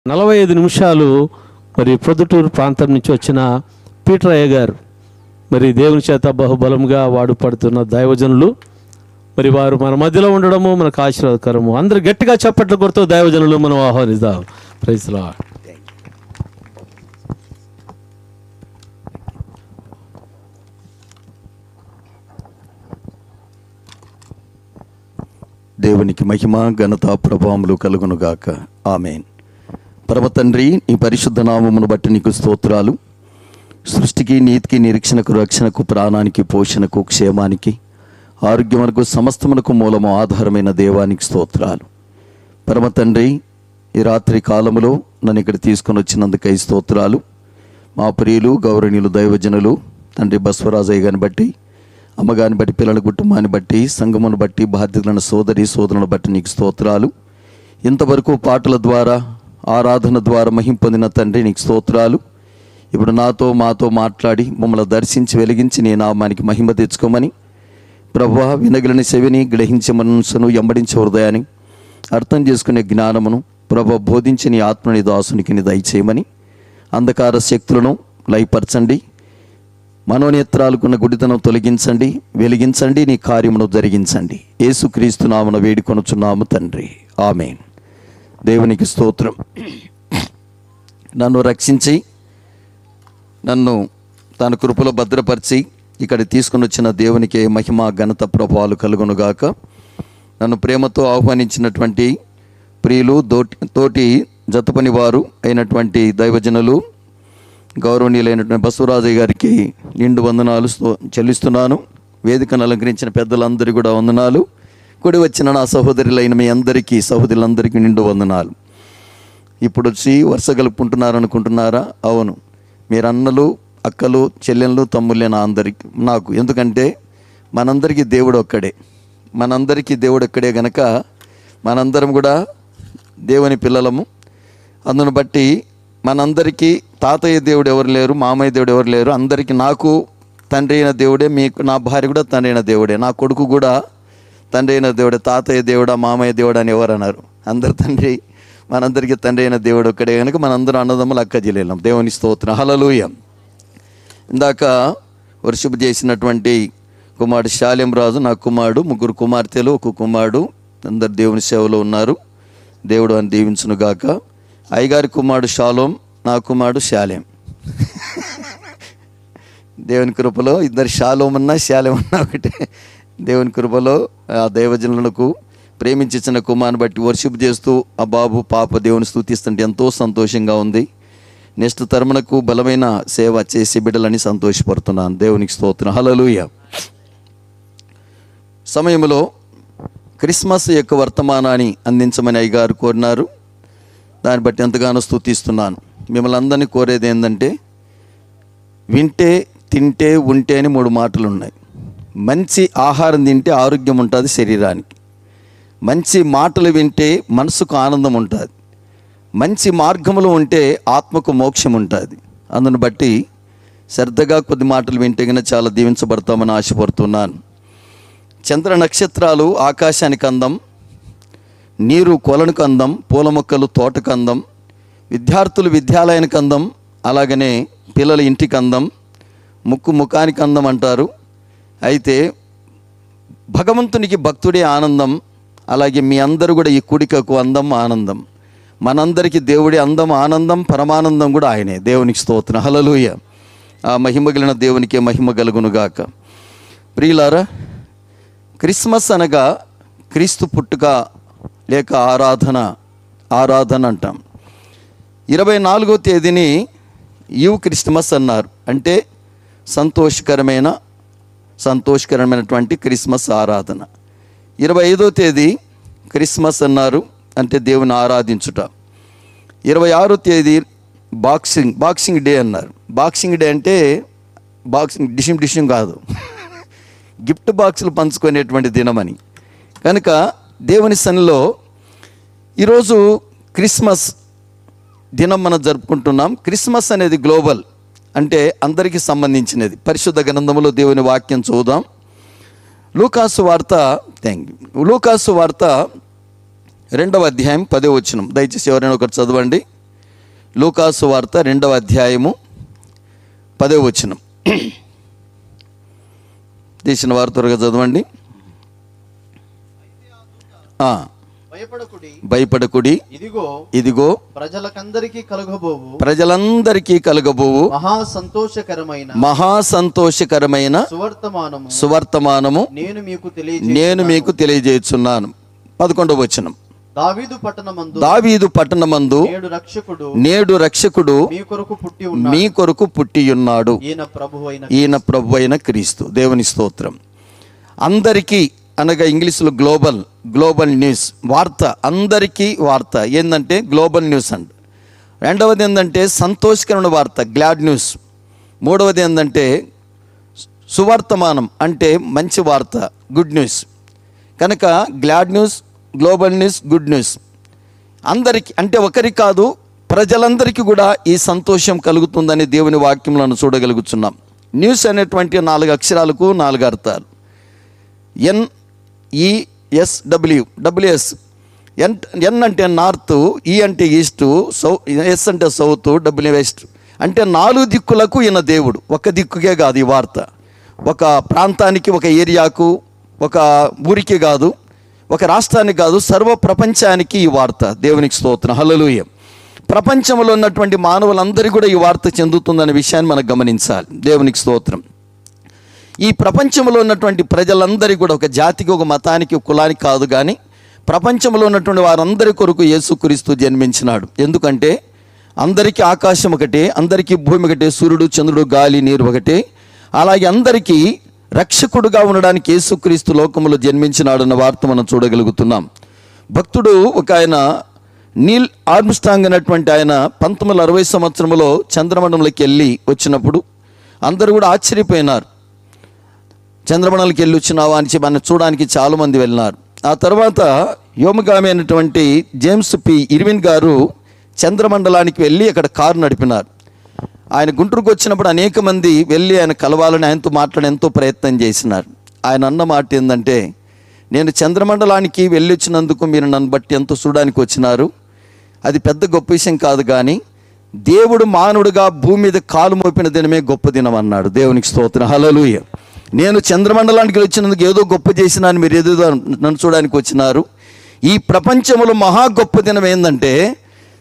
45 నిమిషాలు మరి ప్రొద్దుటూరు ప్రాంతం నుంచి వచ్చిన పీటర్ అయ్య గారు, మరి దేవుని చేత బహుబలంగా వాడుపడుతున్న దైవజనులు, మరి వారు మన మధ్యలో ఉండడము మనకు ఆశీర్వాదకరము. అందరు గట్టిగా చప్పట్లు కొడుతూ దైవజనులు మనం ఆహ్వానిద్దాం. Praise the lord. దేవునికి మహిమ ఘనత ప్రభావములు కలుగునుగాక. ఆమేన్. పరమ తండ్రి, నీ పరిశుద్ధ నామమును బట్టి నీకు స్తోత్రాలు. సృష్టికి, నీతికి, నిరీక్షణకు, రక్షణకు, ప్రాణానికి, పోషణకు, క్షేమానికి, ఆరోగ్యమునకు, సమస్తమునకు మూలము ఆధారమైన దేవానికి స్తోత్రాలు. పరమ తండ్రి, ఈ రాత్రి కాలములో నన్ను ఇక్కడ తీసుకొని వచ్చినందుకై స్తోత్రాలు. మా ప్రియులు గౌరవనీయులు దైవజనులు తండ్రి బస్వరాజయ్య గారిని బట్టి, అమ్మగారిని బట్టి, పిల్లల కుటుంబాన్ని బట్టి, సంఘమును బట్టి, బాధ్యతలను సోదరులను బట్టి నీకు స్తోత్రాలు. ఇంతవరకు పాటల ద్వారా, ఆరాధన ద్వారా మహిమ పొందిన తండ్రి నీకు స్తోత్రాలు. ఇప్పుడు మాతో మాట్లాడి మమ్మల్ని దర్శించి వెలిగించి నీ నామానికి మహిమ తెచ్చుకోమని ప్రభువా, వినగలని చెవిని, గ్రహించే మనసును, ఎంబడించే హృదయాన్ని, అర్థం చేసుకునే జ్ఞానమును ప్రభువా బోధించి నీ ఆత్మని దాసునికి నీ దయచేయమని, అంధకార శక్తులను లయపరచండి, మనోనేత్రాలకున్న గుడితనం తొలగించండి, వెలిగించండి, నీ కార్యమును జరిగించండి. యేసుక్రీస్తు నామమున వేడుకొనుచున్నాము తండ్రి. ఆమేన్. దేవునికి స్తోత్రం. నన్ను రక్షించి, నన్ను తన కృపలో భద్రపరిచి ఇక్కడ తీసుకుని వచ్చిన దేవునికి మహిమ ఘనత ప్రభావాలు కలుగునుగాక. నన్ను ప్రేమతో ఆహ్వానించినటువంటి ప్రియులు, తోటి జతపని వారు అయినటువంటి దైవజనులు గౌరవనీయులైనటువంటి బసవరాజయ్య గారికి నిండు వందనాలు చెల్లిస్తున్నాను. వేదికను అలంకరించిన పెద్దలందరికీ కూడా వందనాలు. కూడి వచ్చిన నా సహోదరులైన మీ అందరికీ, సహోదరులందరికీ నిండు వందనాలు. ఇప్పుడు వచ్చి వరుస కలుపుకుంటున్నారు అనుకుంటున్నారా? అవును, మీరు అన్నలు, అక్కలు, చెల్లెళ్ళు, తమ్ముళ్ళే నా అందరికీ, నాకు. ఎందుకంటే మనందరికీ దేవుడు ఒక్కడే గనక మనందరం కూడా దేవుని పిల్లలము. అందును బట్టి మనందరికీ తాతయ్య దేవుడు ఎవరు లేరు, మామయ్య దేవుడు ఎవరు లేరు. అందరికీ నాకు తండ్రి అయిన దేవుడే, మీకు నా భార్య కూడా తండ్రి అయిన దేవుడే, నా కొడుకు కూడా తండ్రి అయిన దేవుడే. తాతయ్య దేవుడా, మామయ్య దేవుడు అని ఎవరు అన్నారు? అందరు తండ్రి, మనందరికీ తండ్రి అయిన దేవుడు ఒక్కడే కనుక మనందరం అన్నదమ్ములు, అక్క చెల్లెళ్ళం. దేవుని స్తోత్రం. హల్లెలూయా. ఇందాక వర్షిప్ చేసినటువంటి కుమారుడు శాలెం రాజు నా కుమారుడు, 3 కుమార్తెలు, 1 కుమారుడు, అందరు దేవుని సేవలో ఉన్నారు. దేవుడు అని దీవించును గాక. అయ్యగారి కుమారుడు షాలోం, నా కుమారుడు శాలెం. దేవుని కృపలో ఇద్దరు షాలోం అన్నా శాలెం అన్నా ఒకటే. దేవుని కృపలో ఆ దైవజనులకు ప్రేమించిన కుమారుని బట్టి వర్షిప్ చేస్తూ ఆ బాబు పాప దేవుని స్తుతిస్తుంటే ఎంతో సంతోషంగా ఉంది. నెక్స్ట్ తరమునకు బలమైన సేవ చేసి బిడ్డలని సంతోషపడుతున్నాను. దేవునికి స్తోత్రం. హల్లెలూయా. సమయంలో క్రిస్మస్ యొక్క వర్తమానాన్ని అందించమని అయ్యగారు కోరినారు. దాన్ని బట్టి ఎంతగానో స్తుతిస్తున్నాను. మిమ్మల్ని అందరినీ కోరేది ఏంటంటే, వింటే, తింటే, ఉంటే అని 3 మాటలు ఉన్నాయి. మంచి ఆహారం తింటే ఆరోగ్యం ఉంటుంది శరీరానికి. మంచి మాటలు వింటే మనసుకు ఆనందం ఉంటుంది. మంచి మార్గంలో ఉంటే ఆత్మకు మోక్షం ఉంటుంది. అందును బట్టి శ్రద్ధగా కొద్ది మాటలు వింటే కన్నా చాలా దీవించబడతామని ఆశపడుతున్నాను. చంద్ర నక్షత్రాలు ఆకాశానికి అందం, నీరు కొలనుకు అందం, పూల మొక్కలు తోటకు అందం, విద్యార్థులు విద్యాలయానికి అందం, అలాగనే పిల్లల ఇంటికి అందం, ముఖానికి అందం అంటారు. అయితే భగవంతునికి భక్తుడే ఆనందం. అలాగే మీ అందరూ కూడా ఈ కూడికకు అందం, ఆనందం. మనందరికీ దేవుడి అందం, ఆనందం, పరమానందం కూడా ఆయనే. దేవునికి స్తోత్రం. హల్లెలూయా. ఆ మహిమ కలిగిన దేవునికే మహిమ కలుగునుగాక. ప్రియులారా, క్రిస్మస్ అనగా క్రీస్తు పుట్టుక లేక ఆరాధన అంటాం. 24వ తేదీని యువ్ క్రిస్మస్ అన్నారు. అంటే సంతోషకరమైనటువంటి క్రిస్మస్ ఆరాధన. 25వ తేదీ క్రిస్మస్ అన్నారు, అంటే దేవుని ఆరాధించుట. 26వ తేదీ బాక్సింగ్ డే అన్నారు. బాక్సింగ్ డే అంటే డిషిం కాదు, గిఫ్ట్ బాక్సులు పంచుకునేటువంటి దినమని. కనుక దేవుని సన్నిలో ఈరోజు క్రిస్మస్ దినం మనం జరుపుకుంటున్నాం. క్రిస్మస్ అనేది గ్లోబల్, అంటే అందరికీ సంబంధించినది. పరిశుద్ధ గ్రంథములో దేవుని వాక్యం చూద్దాం. లూకాసు వార్త 2వ అధ్యాయం 10వ వచనం. దయచేసి ఎవరైనా ఒకటి చదవండి. లూకాసు వార్త 2వ అధ్యాయము 10వ వచనం. తీసిన వారు త్వరగా చదవండి. భయపడకుడి, ఇదిగో ప్రజలందరికీ కలుగబోవు మహా సంతోషకరమైన సువర్తమానము నేను మీకు తెలియజేస్తున్నాను. 11వ వచనం. దావీదు పట్టణమందు నేడు రక్షకుడు మీ కొరకు పుట్టియున్నాడు, ఈయన ప్రభువైన క్రీస్తు. దేవుని స్తోత్రం. అందరికీ అనగా ఇంగ్లీష్లో గ్లోబల్ న్యూస్, వార్త, అందరికీ వార్త ఏంటంటే గ్లోబల్ న్యూస్ అండి. రెండవది ఏంటంటే సంతోషకరమైన వార్త, గ్లాడ్ న్యూస్. మూడవది ఏంటంటే సువర్తమానం, అంటే మంచి వార్త, గుడ్ న్యూస్. కనుక glad news, global news, good news అందరికీ, అంటే ఒకరికి కాదు, ప్రజలందరికీ కూడా ఈ సంతోషం కలుగుతుందని దేవుని వాక్యంలో చూడగలుగుతున్నాం. న్యూస్ అనేటువంటి 4 అక్షరాలకు 4 అర్థాలు. NESWS. ఎన్ అంటే నార్త్, ఈ అంటే ఈస్ట్, ఎస్ అంటే సౌత్, W వెస్ట్. అంటే 4 దిక్కులకు ఈయన దేవుడు. ఒక దిక్కుకే కాదు ఈ వార్త, ఒక ప్రాంతానికి, ఒక ఏరియాకు, ఒక ఊరికి కాదు, ఒక రాష్ట్రానికి కాదు, సర్వ ప్రపంచానికి ఈ వార్త. దేవునికి స్తోత్రం, హల్లెలూయా. ప్రపంచంలో ఉన్నటువంటి మానవులందరికీ కూడా ఈ వార్త చెందుతుందనే విషయాన్ని మనం గమనించాలి. దేవునికి స్తోత్రం. ఈ ప్రపంచంలో ఉన్నటువంటి ప్రజలందరికీ కూడా, ఒక జాతికి, ఒక మతానికి, ఒక కులానికి కాదు, కానీ ప్రపంచంలో ఉన్నటువంటి వారందరి కొరకు యేసుక్రీస్తు జన్మించినాడు. ఎందుకంటే అందరికీ ఆకాశం ఒకటే, అందరికీ భూమి ఒకటే, సూర్యుడు, చంద్రుడు, గాలి, నీరు ఒకటే. అలాగే అందరికీ రక్షకుడుగా ఉండడానికి యేసుక్రీస్తు లోకములో జన్మించినాడన్న వార్త మనం చూడగలుగుతున్నాం. భక్తుడు ఒక ఆయన నీల్ ఆర్మ్స్ట్రాంగ్ అనేటువంటి ఆయన 1960 సంవత్సరంలో చంద్రమండలంలోకి వెళ్ళి వచ్చినప్పుడు అందరూ కూడా ఆశ్చర్యపోయినారు. చంద్రమండలంకి వెళ్ళి వచ్చినావా అని మనం చూడడానికి చాలామంది వెళ్ళినారు. ఆ తర్వాత వ్యోమగామి అయినటువంటి జేమ్స్ పి ఇర్విన్ గారు చంద్రమండలానికి వెళ్ళి అక్కడ కారు నడిపినారు. ఆయన గుంటూరుకు వచ్చినప్పుడు అనేక మంది వెళ్ళి ఆయన కలవాలని, ఆయనతో మాట్లాడి ఎంతో ప్రయత్నం చేసినారు. ఆయన అన్న మాట ఏంటంటే, నేను చంద్రమండలానికి వెళ్ళి వచ్చినందుకు మీరు నన్ను బట్టి ఎంతో చూడడానికి వచ్చినారు, అది పెద్ద గొప్ప విషయం కాదు, కానీ దేవుడు మానవుడిగా భూమి మీద కాలు మోపిన దినమే గొప్ప దినం అన్నాడు. దేవునికి స్తోత్రం, హల్లెలూయా. నేను చంద్రమండలానికి వచ్చినందుకు ఏదో గొప్ప చేసినాను, మీరు ఏదో నన్ను చూడడానికి వచ్చినారు. ఈ ప్రపంచంలో మహా గొప్ప దినం ఏంటంటే,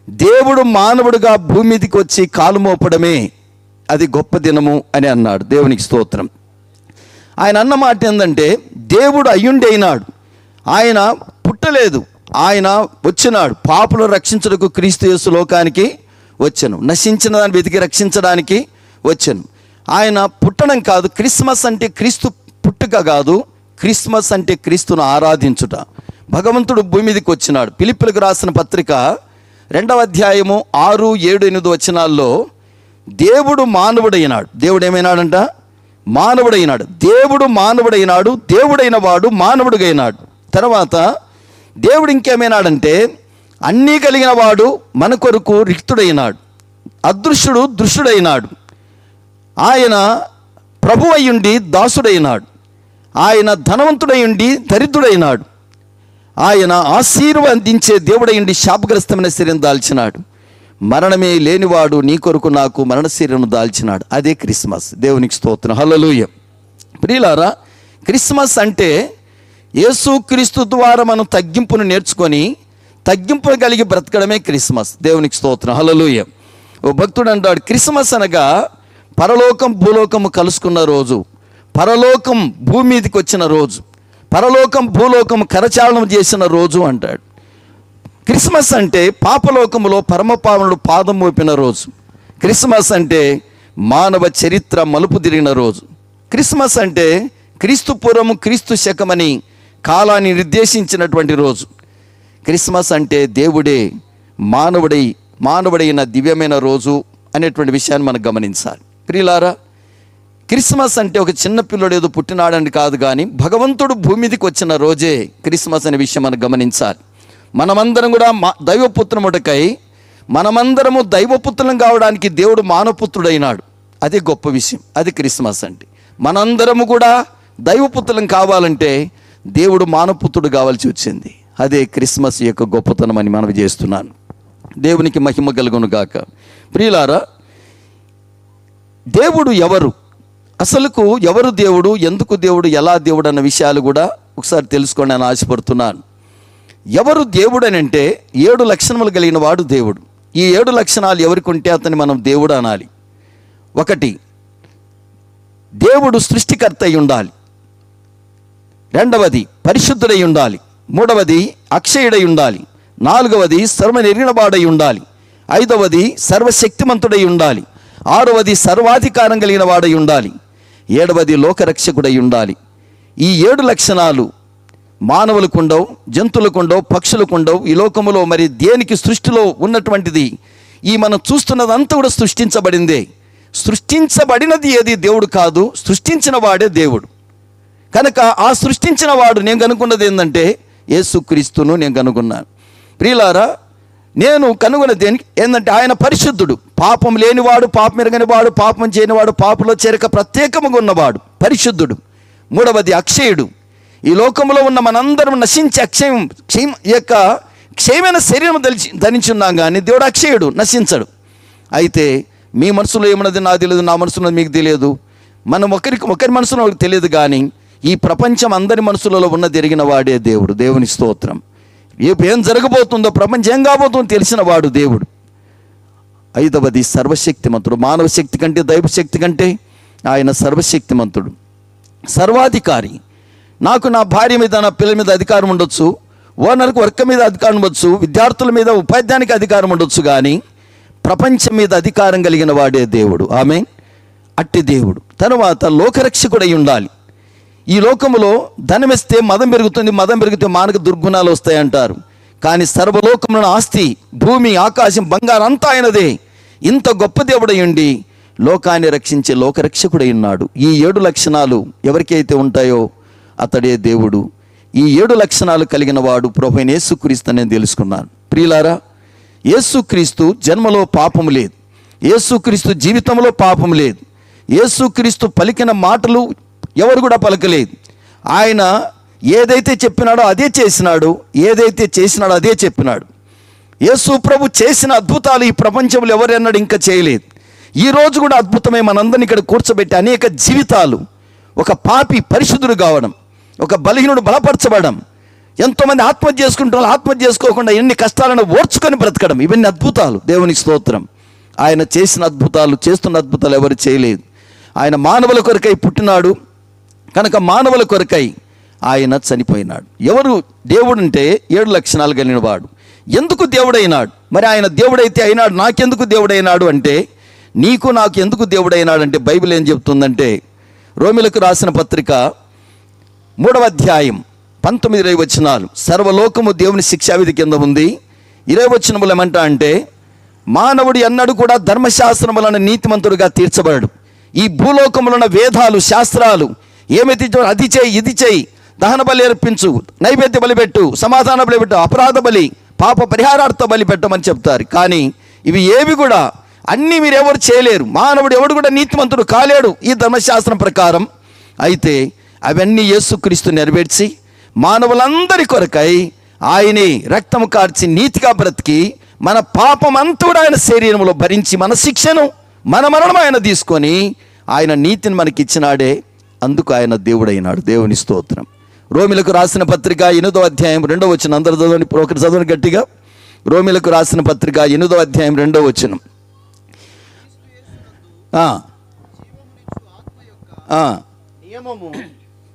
దేవుడు మానవుడిగా భూమి మీదకి వచ్చి కాలు మోపడమే అది గొప్ప దినము అని అన్నాడు. దేవునికి స్తోత్రం. ఆయన అన్న మాట ఏంటంటే, దేవుడు అయ్యుండి అయినాడు, ఆయన పుట్టలేదు, ఆయన వచ్చినాడు. పాపులను రక్షించుటకు క్రీస్తు యేసు లోకానికి వచ్చెను, నశించిన దాన్ని వెతికి రక్షించడానికి వచ్చెను. ఆయన పుట్టడం కాదు, క్రిస్మస్ అంటే క్రీస్తు పుట్టుక కాదు, క్రిస్మస్ అంటే క్రీస్తును ఆరాధించుట. భగవంతుడు భూమి మీదకి వచ్చినాడు. ఫిలిప్పీలకు రాసిన పత్రిక 2వ అధ్యాయము 6, 7, 8 వచనాల్లో దేవుడు మానవుడైనాడు. దేవుడు ఏమైనాడంట? మానవుడైనాడు. దేవుడు మానవుడైనాడు, దేవుడైన వాడు మానవుడిగైనాడు. తర్వాత దేవుడు ఇంకేమైనాడంటే, అన్నీ కలిగిన వాడు మన కొరకు రిక్తుడైనాడు, అదృశ్యుడు దృశ్యుడైనాడు. ఆయన ప్రభు అయ్యుండి దాసుడైనాడు, ఆయన ధనవంతుడైండి దరిద్రుడైనాడు, ఆయన ఆశీర్వదించే దేవుడైండి శాపగ్రస్తమైన శరీరం దాల్చినాడు, మరణమే లేనివాడు నీ కొరకు నాకు మరణ శరీరం దాల్చినాడు. అదే క్రిస్మస్. దేవునికి స్తోత్రం, హల్లెలూయా. ప్రియులారా, క్రిస్మస్ అంటే యేసుక్రీస్తు ద్వారా మనం తగ్గింపును నేర్చుకొని తగ్గింపును కలిగి బ్రతకడమే క్రిస్మస్. దేవునికి స్తోత్రం, హల్లెలూయా. ఓ భక్తుడు అంటాడు, క్రిస్మస్ అనగా పరలోకం భూలోకము కలుసుకున్న రోజు, పరలోకం భూమి మీదకి వచ్చిన రోజు, పరలోకం భూలోకం కరచాలనం చేసిన రోజు అంటాడు. క్రిస్మస్ అంటే పాపలోకములో పరమపావనుడు పాదం మోపిన రోజు. క్రిస్మస్ అంటే మానవ చరిత్ర మలుపు తిరిగిన రోజు. క్రిస్మస్ అంటే క్రీస్తు పూర్వము క్రీస్తు శకమని కాలాన్ని నిర్దేశించినటువంటి రోజు. క్రిస్మస్ అంటే దేవుడే మానవుడైన దివ్యమైన రోజు అనేటువంటి విషయాన్ని మనం గమనించాలి. ప్రియులారా, క్రిస్మస్ అంటే ఒక చిన్న పిల్లడు ఏదో పుట్టినాడని కాదు, కానీ భగవంతుడు భూమి మీదకి వచ్చిన రోజే క్రిస్మస్ అనే విషయం మనం గమనించాలి. మనమందరం కూడా దైవపుత్రముటకై మనమందరము దైవపుత్రులం కావడానికి దేవుడు మానపుత్రుడైనాడు. అదే గొప్ప విషయం, అది క్రిస్మస్ అంటే. మనందరము కూడా దైవపుత్రులం కావాలంటే దేవుడు మానపుత్రుడు కావాల్సి వచ్చింది. అదే క్రిస్మస్ యొక్క గొప్పతనం అని మనవి చేస్తున్నాను. దేవునికి మహిమ కలుగును గాక. ప్రియులారా, దేవుడు ఎవరు, అసలుకు ఎవరు దేవుడు, ఎందుకు దేవుడు, ఎలా దేవుడు అన్న విషయాలు కూడా ఒకసారి తెలుసుకోండి అని ఆశపడుతున్నాను. ఎవరు దేవుడు అని అంటే 7 లక్షణములు కలిగిన వాడు దేవుడు. ఈ 7 లక్షణాలు ఎవరికి ఉంటే అతన్ని మనం దేవుడు అనాలి. 1, దేవుడు సృష్టికర్త అయి ఉండాలి. 2, పరిశుద్ధుడై ఉండాలి. 3, అక్షయుడై ఉండాలి. 4, సర్వనిర్గుణవాడై ఉండాలి. 5, సర్వశక్తిమంతుడై ఉండాలి. 6, సర్వాధికారం కలిగిన వాడై ఉండాలి. 7, లోకరక్షకుడై ఉండాలి. ఈ 7 లక్షణాలు మానవులకు ఉండవు, జంతువులకు ఉండవు, పక్షులకు ఉండవు. ఈ లోకములో మరి దేనికి సృష్టిలో ఉన్నటువంటిది ఈ మనం చూస్తున్నదంతా కూడా సృష్టించబడిందే. సృష్టించబడినది ఏది దేవుడు కాదు, సృష్టించిన వాడే దేవుడు. కనుక ఆ సృష్టించిన వాడు నేను కనుక్కున్నది ఏంటంటే యేసుక్రీస్తును నేను కనుగొన్నాను. ప్రియులారా, నేను కనుగొన్నది ఏంటంటే ఆయన పరిశుద్ధుడు, పాపం లేనివాడు, పాపం ఎరగనివాడు, పాపం చేయనివాడు, పాపలో చేరక ప్రత్యేకముగా ఉన్నవాడు, పరిశుద్ధుడు. 3, అక్షయుడు. ఈ లోకంలో ఉన్న మనందరం నశించే క్షయమైన శరీరం ధరించున్నాం కానీ దేవుడు అక్షయుడు, నశించడు. అయితే మీ మనసులో ఏమన్నది నాకు తెలియదు, నా మనసులో మీకు తెలియదు, మనం ఒకరి మనసులో ఒకరికి తెలియదు. కానీ ఈ ప్రపంచం అందరి మనసులలో ఉన్నది ఎరిగిన వాడే దేవుడు. దేవుని స్తోత్రం. ఏం జరగబోతుందో, ప్రపంచం ఏం కాబోతుందో తెలిసిన వాడు దేవుడు. 5, సర్వశక్తిమంతుడు. మానవ శక్తి కంటే, దైవ శక్తి కంటే ఆయన సర్వశక్తిమంతుడు, సర్వాధికారి. నాకు నా భార్య మీద, నా పిల్లల మీద అధికారం ఉండొచ్చు, ఓనర్కు వర్క్ మీద అధికారం ఉండొచ్చు, విద్యార్థుల మీద, ఉపాధ్యాయునికి అధికారం ఉండొచ్చు, కానీ ప్రపంచం మీద అధికారం కలిగిన వాడే దేవుడు. ఆమేన్. అట్టి దేవుడు. తరువాత లోకరక్షకుడై ఉండాలి. ఈ లోకములో ధనం ఇస్తే మదం పెరుగుతుంది, మదం పెరిగితే మానక దుర్గుణాలు వస్తాయంటారు. కానీ సర్వలోకమున ఆస్తి, భూమి, ఆకాశం, బంగారం అంతా ఆయనదే. ఇంత గొప్ప దేవుడై ఉండి లోకాన్ని రక్షించే లోకరక్షకుడై ఉన్నాడు. ఈ 7 లక్షణాలు ఎవరికైతే ఉంటాయో అతడే దేవుడు. ఈ 7 లక్షణాలు కలిగిన వాడు ప్రభువైన యేసుక్రీస్తు అని నేను తెలుసుకున్నాను. ప్రియులారా, యేసుక్రీస్తు జన్మలో పాపము లేదు, యేసుక్రీస్తు జీవితంలో పాపం లేదు, యేసుక్రీస్తు పలికిన మాటలు ఎవరు కూడా పలకలేదు. ఆయన ఏదైతే చెప్పినాడో అదే చేసినాడు, ఏదైతే చేసినాడో అదే చెప్పినాడు. యేసు ప్రభు చేసిన అద్భుతాలు ఈ ప్రపంచంలో ఎవరన్నాడు ఇంకా చేయలేదు. ఈరోజు కూడా అద్భుతమే. మనందరినీ ఇక్కడ కూర్చోబెట్టి అనేక జీవితాలు, ఒక పాపి పరిశుద్ధుడు కావడం, ఒక బలహీనుడు బలపరచబడడం, ఎంతోమంది ఆత్మహత్య చేసుకుంటున్నారు, ఆత్మహత్య చేసుకోకుండా ఎన్ని కష్టాలను ఓర్చుకొని బ్రతకడం, ఇవన్నీ అద్భుతాలు. దేవునికి స్తోత్రం. ఆయన చేసిన అద్భుతాలు, చేస్తున్న అద్భుతాలు ఎవరు చేయలేదు. ఆయన మానవుల కొరకై పుట్టినాడు కనుక మానవుల కొరకై ఆయన చనిపోయినాడు. ఎవరు దేవుడు అంటే 7 లక్షణాలు కలిగిన వాడు. ఎందుకు దేవుడైనాడు? మరి ఆయన దేవుడైతే అయినాడు, నాకెందుకు దేవుడైనాడు అంటే, నీకు నాకు ఎందుకు దేవుడైనాడు అంటే బైబిల్ ఏం చెప్తుందంటే, రోమిలకు రాసిన పత్రిక 3వ అధ్యాయం 19-20 వచనాలు. సర్వలోకము దేవుని శిక్షావిధి కింద ఉంది. 20 వచనములు ఏమంటా అంటే, మానవుడు ఎన్నడూ కూడా ధర్మశాస్త్రములను నీతిమంతుడుగా తీర్చబడడు. ఈ భూలోకములో ఉన్న వేదాలు, శాస్త్రాలు ఏమైతే అది చేయి, ఇది చేయి, దహన బలి అర్పించు, నైవేద్య బలి పెట్టు, సమాధాన బలి పెట్టు, అపరాధ బలి, పాప పరిహారార్థ బలి పెట్టమని చెప్తారు. కానీ ఇవి ఏవి కూడా అన్నీ మీరెవరు చేయలేరు. మానవుడు ఎవడు కూడా నీతిమంతుడు కాలేడు ఈ ధర్మశాస్త్రం ప్రకారం. అయితే అవన్నీ యేసుక్రీస్తు నెరవేర్చి మానవులందరి కొరకై ఆయనే రక్తము కార్చి నీతిగా బ్రతికి మన పాపం అంతా కూడా ఆయన శరీరంలో భరించి మన శిక్షను, మన మరణం ఆయన తీసుకొని ఆయన నీతిని మనకి ఇచ్చినాడే. అందుకు ఆయన దేవుడైనాడు. దేవుని స్తోత్రం. రోమిలకు రాసిన పత్రిక 8వ అధ్యాయం 2వ వచనం. అందరూ చదవండి, ఒకటి చదవండి గట్టిగా. రోమిలకు రాసిన పత్రిక 8వ అధ్యాయం 2వ వచనం.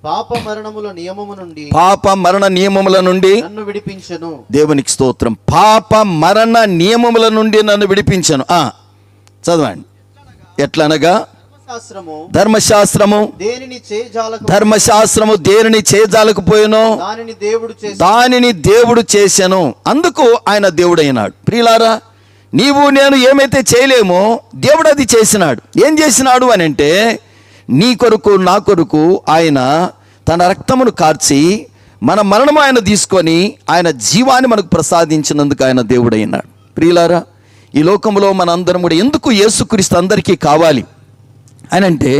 పాప మరణ నియమముల నుండి నన్ను విడిపించెను. దేవునికి స్తోత్రం. పాప మరణ నియమముల నుండి నన్ను విడిపించను. చదవండి. ఎట్లనగా ధర్మశాస్త్రము దేనిని చేయజాలకపోయినో దానిని దేవుడు చేసెను. అందుకు ఆయన దేవుడైనాడు. ప్రియులారా, నీవు నేను ఏమైతే చేయలేమో దేవుడు అది చేసినాడు. ఏం చేసినాడు అని అంటే, నీ కొరకు నా కొరకు ఆయన తన రక్తమును కార్చి మన మరణము ఆయన తీసుకొని ఆయన జీవాన్ని మనకు ప్రసాదించినందుకు ఆయన దేవుడైనాడు. ప్రియులారా, ఈ లోకంలో మన అందరం కూడా ఎందుకు యేసుక్రీస్తు అందరికీ కావాలి అని అంటే,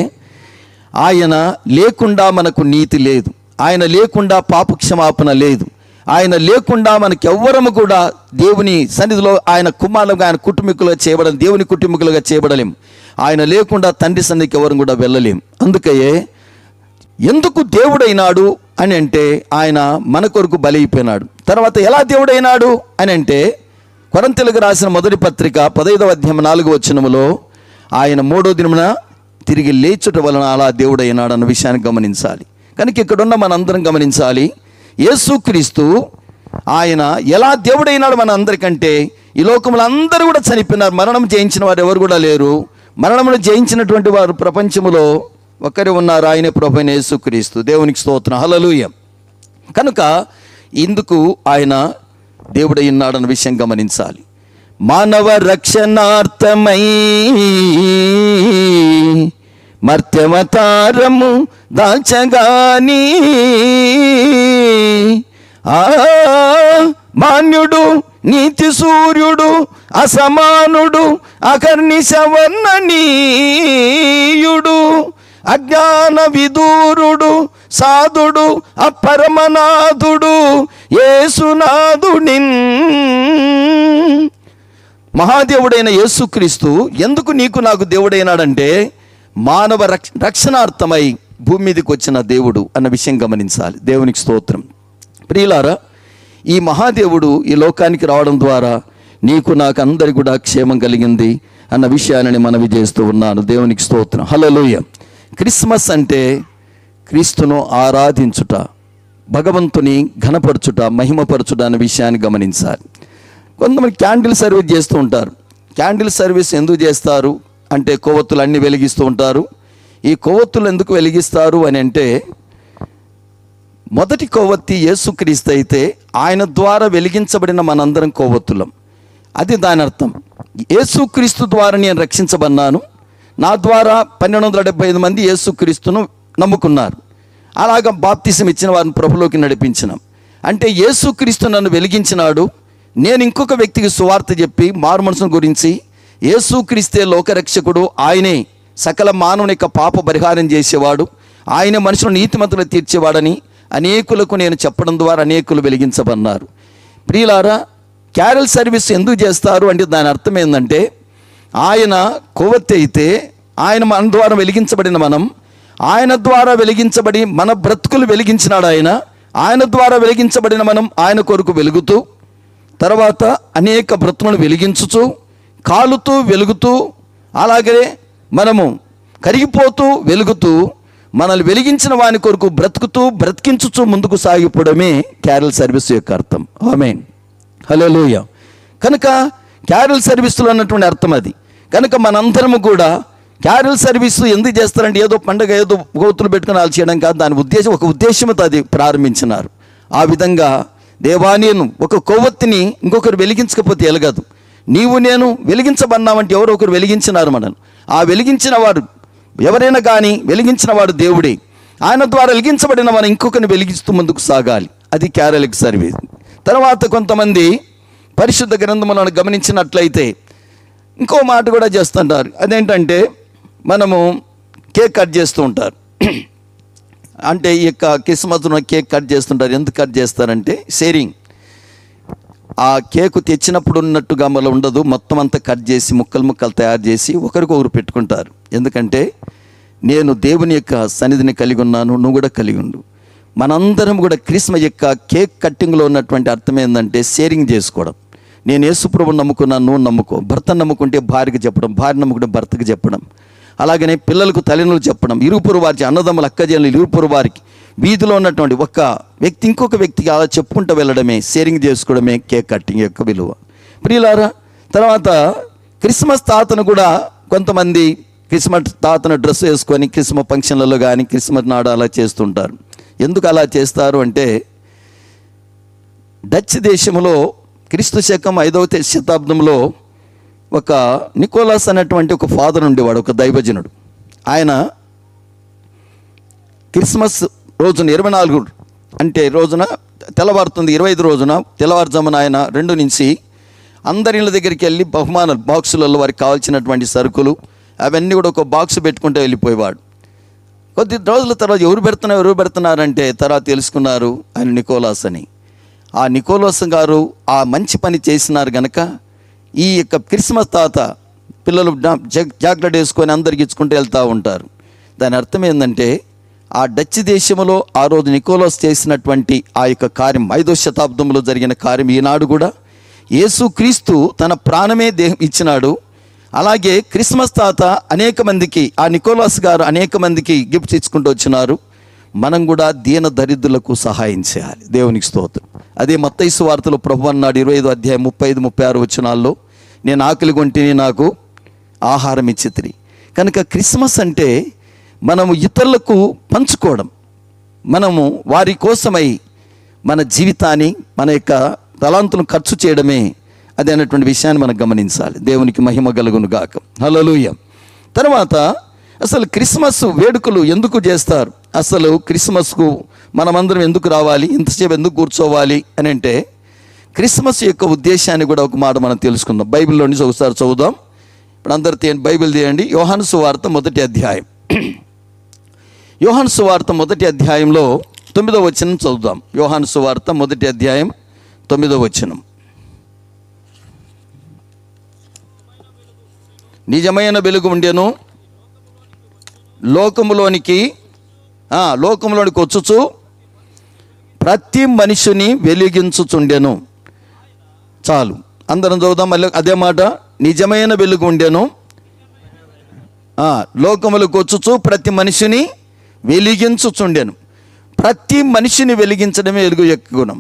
ఆయన లేకుండా మనకు నీతి లేదు, ఆయన లేకుండా పాప క్షమాపణ లేదు, ఆయన లేకుండా మనకెవ్వరము కూడా దేవుని సన్నిధిలో ఆయన కుమారులుగా, ఆయన కుటుంబీకులుగా చేయబడలేం, దేవుని కుటుంబీకులుగా చేయబడలేం. ఆయన లేకుండా తండ్రి సన్నిధికి ఎవరు కూడా వెళ్ళలేం. అందుకే ఎందుకు దేవుడైనాడు అని అంటే ఆయన మన కొరకు బలి అయిపోయినాడు. తర్వాత ఎలా దేవుడైనాడు అని అంటే కొరింథీయులకు రాసిన మొదటి పత్రిక 15వ అధ్యాయం 4వ వచనములో ఆయన 3వ దినమున తిరిగి లేచుట వలన అలా దేవుడైనాడు అన్న విషయాన్ని గమనించాలి. కనుక ఇక్కడున్న మనందరం గమనించాలి, యేసుక్రీస్తు ఆయన ఎలా దేవుడైనాడు మన అందరికంటే. ఈ లోకంలో అందరూ కూడా చనిపోయినారు, మరణం జయించిన వారు ఎవరు కూడా లేరు. మరణమును జయించినటువంటి వారు ప్రపంచములో ఒకరే ఉన్నారు, ఆయనే ప్రభువైన యేసుక్రీస్తు. దేవునికి స్తోత్రం, హల్లెలూయా. కనుక ఇందుకు ఆయన దేవుడై ఉన్నాడన్న విషయం గమనించాలి. మానవ రక్షణార్థమై మర్త్యవతారము దాల్చగాని మాన్యుడు, నీతి సూర్యుడు, అసమానుడు, అకర్నిశవర్ణనీయుడు, అజ్ఞాన విదూరుడు, సాధుడు, అపరమనాథుడు, యేసునాథుడిన్ మహాదేవుడైన యేసుక్రీస్తు ఎందుకు నీకు నాకు దేవుడైనాడంటే మానవ రక్షణార్థమై భూమి మీదకి వచ్చిన దేవుడు అన్న విషయం గమనించాలి. దేవునికి స్తోత్రం. ప్రియులారా, ఈ మహాదేవుడు ఈ లోకానికి రావడం ద్వారా నీకు నాకు అందరి కూడా క్షేమం కలిగింది అన్న విషయాన్ని మనవి చేస్తూ ఉన్నాను. దేవునికి స్తోత్రం, హల్లెలూయా. క్రిస్మస్ అంటే క్రీస్తును ఆరాధించుట, భగవంతుని ఘనపరచుట, మహిమపరచుట అన్న విషయాన్ని గమనించాలి. కొంతమంది క్యాండిల్ సర్వీస్ చేస్తూ ఉంటారు. క్యాండిల్ సర్వీస్ ఎందుకు చేస్తారు అంటే కొవ్వొత్తులు అన్నీ వెలిగిస్తూ ఉంటారు. ఈ కొవ్వొత్తులు ఎందుకు వెలిగిస్తారు అని అంటే మొదటి కొవ్వొత్తి యేసుక్రీస్తు అయితే ఆయన ద్వారా వెలిగించబడిన మనందరం కొవ్వొత్తులం. అది దాని అర్థం. యేసుక్రీస్తు ద్వారా నేను రక్షించబడినాను, నా ద్వారా 1275 మంది యేసుక్రీస్తును నమ్ముకున్నారు. అలాగా బాప్తిసం ఇచ్చిన వారిని ప్రభులోకి నడిపించినాం. అంటే యేసుక్రీస్తు నన్ను వెలిగించినాడు, నేను ఇంకొక వ్యక్తికి సువార్త చెప్పి మారు మనసును గురించి, యేసుక్రీస్తే లోకరక్షకుడు, ఆయనే సకల మానవుని యొక్క పాప పరిహారం చేసేవాడు, ఆయనే మనుషులను నీతిమంతులు తీర్చేవాడని అనేకులకు నేను చెప్పడం ద్వారా అనేకులు వెలిగించబన్నారు. ప్రియులారా, క్యారల్ సర్వీస్ ఎందుకు చేస్తారు అంటే దాని అర్థం ఏంటంటే ఆయన కొవ్వొత్తి అయితే ఆయన మన ద్వారా వెలిగించబడిన మనం, ఆయన ద్వారా వెలిగించబడి మన బ్రతుకులు వెలిగించినాడు ఆయన. ఆయన ద్వారా వెలిగించబడిన మనం ఆయన కొరకు వెలుగుతూ, తర్వాత అనేక బ్రతుకులను వెలిగించుచు, కాలుతూ వెలుగుతూ, అలాగే మనము కరిగిపోతూ వెలుగుతూ, మనల్ని వెలిగించిన వాని కొరకు బ్రతుకుతూ బ్రతికించుచు ముందుకు సాగిపోవడమే క్యారల్ సర్వీస్ యొక్క అర్థం. ఆమేన్, హల్లెలూయా. కనుక క్యారల్ సర్వీసులో ఉన్నటువంటి అర్థం అది. కనుక మనందరము కూడా క్యారల్ సర్వీసు ఎందుకు చేస్తారంటే ఏదో పండుగ, ఏదో గోతులు పెట్టుకుని వాళ్ళు చేయడం కాదు. దాని ఉద్దేశం, ఒక ఉద్దేశంతో అది ప్రారంభించినారు. ఆ విధంగా దేవా, నేను ఒక కొవ్వొత్తిని ఇంకొకరు వెలిగించకపోతే ఎలగదు. నీవు నేను వెలిగించబడినామంటే ఎవరో ఒకరు వెలిగించినారు మనను. ఆ వెలిగించిన వాడు ఎవరైనా కానీ వెలిగించిన వాడు దేవుడే. ఆయన ద్వారా వెలిగించబడిన మనం ఇంకొకరిని వెలిగిస్తూ ముందుకు సాగాలి. అది క్యారలిక్ సర్వీస్. తర్వాత కొంతమంది పరిశుద్ధ గ్రంథములను గమనించినట్లయితే ఇంకో మాట కూడా చేస్తుంటారు. అదేంటంటే మనము కేక్ కట్ చేస్తూ ఉంటారు. అంటే ఈ యొక్క క్రిస్మస్ను కేక్ కట్ చేస్తుంటారు. ఎందుకు కట్ చేస్తారంటే షేరింగ్. ఆ కేకు తెచ్చినప్పుడు ఉన్నట్టుగా మళ్ళీ ఉండదు, మొత్తం అంతా కట్ చేసి ముక్కలు ముక్కలు తయారు చేసి ఒకరికొకరు పెట్టుకుంటారు. ఎందుకంటే నేను దేవుని యొక్క సన్నిధిని కలిగి ఉన్నాను, నువ్వు కూడా కలిగి ఉండు. మనందరం కూడా క్రిస్మస్ యొక్క కేక్ కట్టింగ్లో ఉన్నటువంటి అర్థం ఏంటంటే షేరింగ్ చేసుకోవడం. నేను యేసుప్రభుని నమ్ముకున్నాను, నువ్వు నమ్ముకో. భర్తను నమ్ముకుంటే భార్యకి చెప్పడం, భార్య నమ్ముకుంటే భర్తకి చెప్పడం, అలాగనే పిల్లలకు తల్లిదండ్రులు చెప్పడం, ఇరుపురు వారికి, అన్నదమ్ముల అక్కజనులు ఇరుపురు వారికి, వీధిలో ఉన్నటువంటి ఒక వ్యక్తి ఇంకొక వ్యక్తికి అలా చెప్పుకుంటూ వెళ్ళడమే, షేరింగ్ చేసుకోవడమే కేక్ కట్టింగ్ యొక్క విలువ. ప్రియులారా, తర్వాత క్రిస్మస్ తాతను కూడా కొంతమంది క్రిస్మస్ తాతను డ్రెస్ వేసుకొని క్రిస్మస్ ఫంక్షన్లలో కానీ క్రిస్మస్ నాడు అలా చేస్తుంటారు. ఎందుకు అలా చేస్తారు అంటే డచ్ దేశంలో క్రీస్తు శకం 5వ శతాబ్దంలో ఒక నికోలాస్ అనేటువంటి ఒక ఫాదర్ ఉండేవాడు, ఒక దైవజనుడు. ఆయన క్రిస్మస్ రోజున 24 అంటే రోజున తెల్లవారుతుంది, 25 రోజున తెల్లవారుజామున ఆయన 2 నుంచి అందరి ఇళ్ళ దగ్గరికి వెళ్ళి బహుమానాలు బాక్సులలో వారికి కావాల్సినటువంటి సరుకులు అవన్నీ కూడా ఒక బాక్స్ పెట్టుకుంటూ వెళ్ళిపోయేవాడు. కొద్ది రోజుల తర్వాత ఎవరు పెడుతున్నారంటే తర్వాత తెలుసుకున్నారు ఆయన నికోలాస్ అని. ఆ నికోలస్ గారు ఆ మంచి పని చేసినారు గనక ఈ యొక్క క్రిస్మస్ తాత పిల్లలు జాగ్రత్త వేసుకొని అందరికి ఇచ్చుకుంటూ వెళ్తూ ఉంటారు. దాని అర్థం ఏంటంటే ఆ డచ్ దేశంలో ఆ రోజు నికోలస్ చేసినటువంటి ఆ యొక్క కార్యం 5వ శతాబ్దంలో జరిగిన కార్యం ఈనాడు కూడా యేసుక్రీస్తు తన ప్రాణమే ఇచ్చినాడు. అలాగే క్రిస్మస్ తాత అనేక మందికి, ఆ నికోలస్ గారు అనేక మందికి గిఫ్ట్స్ ఇచ్చుకుంటూ వచ్చినారు. మనం కూడా దీన దరిద్రులకు సహాయం చేయాలి. దేవునికి స్తోత్రం. అదే మత్తయి సువార్తలో ప్రభు అన్నాడు 25వ అధ్యాయం 35-36 వచనాల్లో, నేను ఆకలి కొంటిని నాకు ఆహారం ఇచ్చితిరి. కనుక క్రిస్మస్ అంటే మనము ఇతరులకు పంచుకోవడం, మనము వారి కోసమై మన జీవితాన్ని, మన యొక్క తలాంతులను ఖర్చు చేయడమే అది అనేటువంటి విషయాన్ని మనం గమనించాలి. దేవునికి మహిమ కలుగును గాక. హల్లెలూయా. తర్వాత అసలు క్రిస్మస్ వేడుకలు ఎందుకు చేస్తారు, అసలు క్రిస్మస్కు మనమందరం ఎందుకు రావాలి, ఇంతసేపు ఎందుకు కూర్చోవాలి అని అంటే క్రిస్మస్ యొక్క ఉద్దేశాన్ని కూడా ఒక మాట మనం తెలుసుకుందాం. బైబిల్లో నుంచి ఒకసారి చదువుదాం. ఇప్పుడు అందరు బైబిల్ తీయండి. యోహాను సువార్త 1వ అధ్యాయం. యోహాను సువార్త 1వ అధ్యాయంలో 9వ వచనం చదువుదాం. యోహాను సువార్త 1వ అధ్యాయం 9వ వచనం. నిజమైన వెలుగు ఉండెను, లోకములోనికి వచ్చుచు ప్రతి మనిషిని వెలిగించుచుండెను. చాలు, అందరం చదువుదాం మళ్ళీ అదే మాట. నిజమైన వెలుగు ఉండెను, లోకములకు వచ్చుచు ప్రతి మనిషిని వెలిగించుచుండెను. ప్రతి మనిషిని వెలిగించడమే వెలుగు యొక్క గుణం.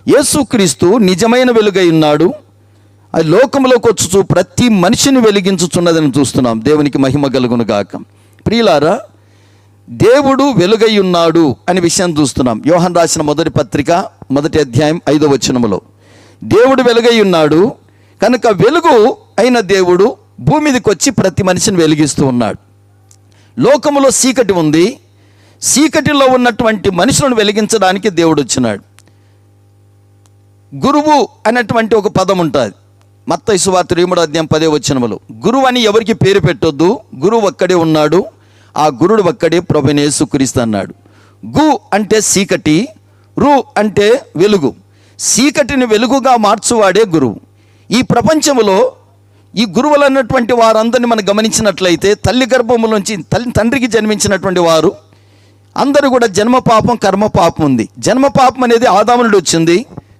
యేసుక్రీస్తు నిజమైన వెలుగై ఉన్నాడు. అది లోకంలోకి వచ్చుచు ప్రతి మనిషిని వెలిగించుచున్నదని చూస్తున్నాం. దేవునికి మహిమ కలుగును గాక. ప్రియులారా, దేవుడు వెలుగై ఉన్నాడు అనే విషయాన్ని చూస్తున్నాం. యోహాను రాసిన మొదటి పత్రిక 1వ అధ్యాయం 5వ వచనములో దేవుడు వెలుగై ఉన్నాడు కనుక వెలుగు అయిన దేవుడు భూమి మీదకి వచ్చి ప్రతి మనిషిని వెలిగిస్తూ ఉన్నాడు. లోకములో చీకటి ఉంది, చీకటిలో ఉన్నటువంటి మనుషులను వెలిగించడానికి దేవుడు వచ్చినాడు. గురువు అనేటువంటి ఒక పదం ఉంటుంది. మత్తయి సువార్త 3వ అధ్యాయం 10వ వచనములో, గురువు అని ఎవరికి పేరు పెట్టొద్దు, గురువు ఒక్కడే ఉన్నాడు, ఆ గురుడు ఒక్కడే ప్రభువైన యేసుక్రీస్తు అన్నాడు. గు అంటే చీకటి, రు అంటే వెలుగు. చీకటిని వెలుగుగా మార్చువాడే గురువు. ఈ ప్రపంచంలో ఈ గురువులు అన్నటువంటి వారందరినీ మనం గమనించినట్లయితే తల్లి గర్భములోంచి తండ్రికి జన్మించినటువంటి వారు అందరూ కూడా జన్మ పాపం కర్మ పాపం ఉంది. జన్మ పాపం అనేది ఆదాము నుండి వచ్చింది,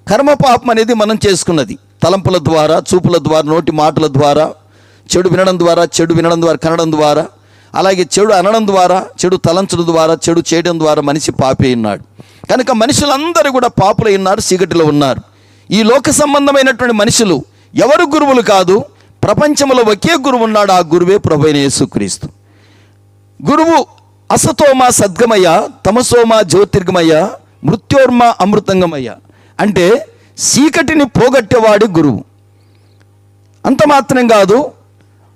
కర్మ పాపం అనేది మనం చేసుకున్నది. తలంపుల ద్వారా, చూపుల ద్వారా, నోటి మాటల ద్వారా, చెడు వినడం ద్వారా, కనడం ద్వారా, అలాగే చెడు అనడం ద్వారా, చెడు తలంచడం ద్వారా, చెడు చేయడం ద్వారా మనిషి పాపి ఉన్నాడు. కనుక మనుషులందరూ కూడా పాపులై ఉన్నారు, చీకటిలో ఉన్నారు. ఈ లోక సంబంధమైనటువంటి మనుషులు ఎవరు గురువులు కాదు, ప్రపంచంలో ఒకే గురువు ఉన్నాడు, ఆ గురువే ప్రభువైన యేసుక్రీస్తు. గురువు అసతోమ సద్గమయ, తమసోమ జ్యోతిర్గమయ, మృత్యోర్మ అమృతంగమయ. అంటే చీకటిని పోగొట్టేవాడు గురువు. అంత మాత్రం కాదు,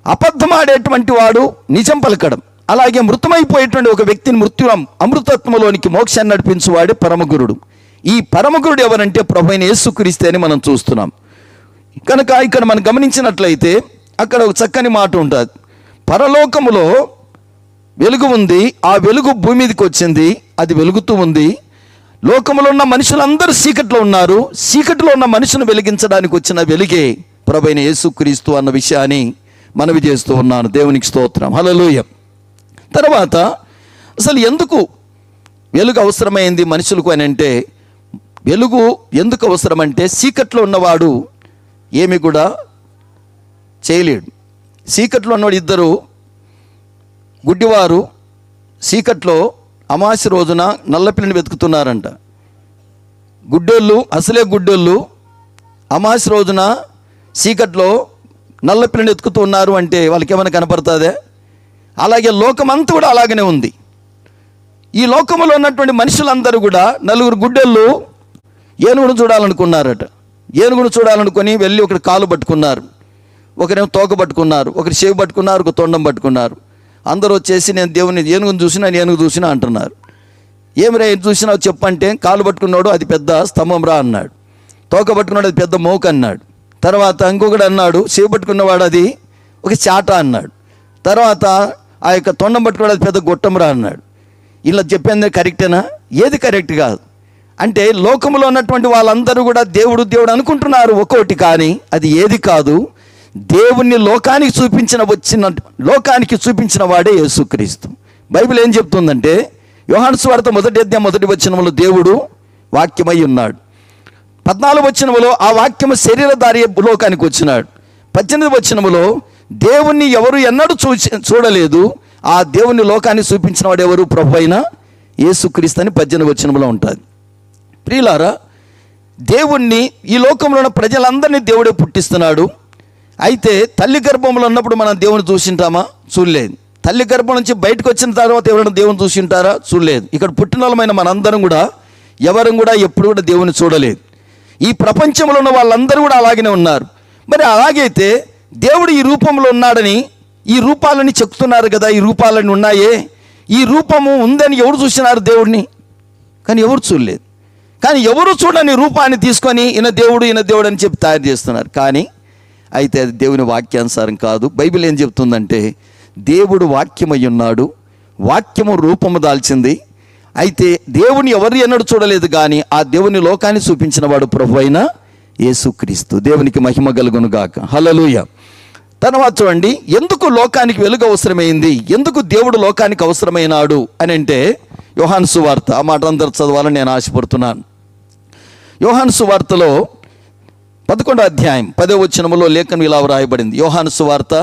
అబద్ధమాడేటువంటి వాడు నిజం పలకడం, అలాగే మృతమైపోయేటువంటి ఒక వ్యక్తిని అమృతత్వంలోనికి మోక్షాన్ని నడిపించేవాడే పరమగురుడు. ఈ పరమగురుడు ఎవరంటే ప్రభువైన యేసుక్రీస్తు అని మనం చూస్తున్నాం. కనుక ఇక్కడ మనం గమనించినట్లయితే అక్కడ ఒక చక్కని మాట ఉంటుంది. పరలోకములో వెలుగు ఉంది, ఆ వెలుగు భూమి మీదకి వచ్చింది, అది వెలుగుతూ ఉంది. లోకములో ఉన్న మనుషులందరూ చీకట్లో ఉన్నారు, చీకటిలో ఉన్న మనుషును వెలిగించడానికి వచ్చిన వెలుగే ప్రభువైన యేసుక్రీస్తు అన్న విషయాన్ని మనవి చేస్తూ ఉన్నాను. దేవునికి స్తోత్రం. హల్లెలూయా. తర్వాత అసలు ఎందుకు వెలుగు అవసరమైంది మనుషులకు అని అంటే, వెలుగు ఎందుకు అవసరమంటే చీకట్లో ఉన్నవాడు ఏమి కూడా చేయలేడు. చీకట్లో ఉన్నవాడు ఇద్దరు గుడ్డివారు చీకట్లో అమావాస్య రోజున నల్లపిల్లని వెతుకుతున్నారంట. గుడ్డోళ్ళు, అసలే గుడ్డోళ్ళు అమావాస్య రోజున చీకట్లో నల్లపిల్లని వెతుకుతూ ఉన్నారు అంటే వాళ్ళకి ఏమైనా కనపడుతుందే? అలాగే లోకమంతా కూడా అలాగనే ఉంది. ఈ లోకంలో ఉన్నటువంటి మనుషులందరూ కూడా, నలుగురు గుడ్డోళ్ళు ఏనుగును చూడాలనుకున్నారట. ఏనుగును చూడాలనుకొని వెళ్ళి ఒకటి కాలు పట్టుకున్నారు, ఒకరేమో తోక పట్టుకున్నారు, ఒకరి చెవి పట్టుకున్నారు, ఒక తొండం పట్టుకున్నారు. అందరూ వచ్చేసి నేను దేవుని ఏనుగును చూసినా అంటున్నారు. ఏమిరా ఏం చూసినావు చెప్పంటే, కాలు పట్టుకున్నాడు అది పెద్ద స్తంభం రా అన్నాడు, తోక పట్టుకున్నాడు అది పెద్ద మోక అన్నాడు. తర్వాత ఇంకొకడు అన్నాడు చెవి పట్టుకున్నవాడు అది ఒక చాట అన్నాడు. తర్వాత ఆ యొక్క తొండం పట్టుకున్నాడు అది పెద్ద గొట్టం రా అన్నాడు. ఇలా చెప్పింది కరెక్టేనా? ఏది కరెక్ట్ కాదు. అంటే లోకంలో ఉన్నటువంటి వాళ్ళందరూ కూడా దేవుడు దేవుడు అనుకుంటున్నారు ఒక్కోటి, కానీ అది ఏది కాదు. దేవుణ్ణి లోకానికి చూపించిన వాడే యేసుక్రీస్తు. బైబిల్ ఏం చెప్తుందంటే, యోహాను సువార్త 1:1 దేవుడు వాక్యమై ఉన్నాడు. 14 ఆ వాక్యము శరీరధారి లోకానికి వచ్చినాడు. 18 దేవుణ్ణి ఎవరు ఎన్నడూ చూడలేదు, ఆ దేవుని లోకాన్ని చూపించిన వాడు ఎవరు? ప్రభు అయిన యేసుక్రీస్తు అని 18 ఉంటుంది. ప్రియులారా, దేవుణ్ణి ఈ లోకంలో ఉన్న ప్రజలందరినీ దేవుడే పుట్టిస్తున్నాడు. అయితే తల్లి గర్భంలో ఉన్నప్పుడు మనం దేవుని చూసింటామా? చూడలేదు. తల్లి గర్భం నుంచి బయటకు వచ్చిన తర్వాత ఎవరైనా దేవుని చూసింటారా? చూడలేదు. ఇక్కడ పుట్టిన వాళ్ళమైన మనందరం కూడా ఎవరం కూడా ఎప్పుడు కూడా దేవుని చూడలేదు. ఈ ప్రపంచంలో ఉన్న వాళ్ళందరూ కూడా అలాగనే ఉన్నారు. మరి అలాగైతే దేవుడు ఈ రూపంలో ఉన్నాడని ఈ రూపాలని చెప్తున్నారు కదా, ఈ రూపాలని ఉన్నాయే, ఈ రూపము ఉందని ఎవరు చూసినారు దేవుడిని? కానీ ఎవరు చూడలేదు. కానీ ఎవరు చూడని రూపాన్ని తీసుకొని ఈయన దేవుడు అని చెప్పి తయారు చేస్తున్నారు. కానీ అయితే అది దేవుని వాక్యానుసారం కాదు. బైబిల్ ఏం చెప్తుందంటే, దేవుడు వాక్యమై ఉన్నాడు, వాక్యము రూపము దాల్చింది. అయితే దేవుని ఎవరు ఎన్నడూ చూడలేదు, కానీ ఆ దేవుని లోకాన్ని చూపించిన వాడు ప్రభు అయిన యేసుక్రీస్తు. దేవునికి మహిమ కలుగును గాక. హల్లెలూయా. తర్వాత చూడండి, ఎందుకు లోకానికి వెలుగు అవసరమైంది, ఎందుకు దేవుడు లోకానికి అవసరమైనాడు అని అంటే, యోహాను సువార్త, ఆ మాట అందరూ చదవాలని నేను ఆశపడుతున్నాను. యోహాను సువార్తలో 11:10 లేఖనం ఇలా వ్రాయబడింది. యోహాను సువార్త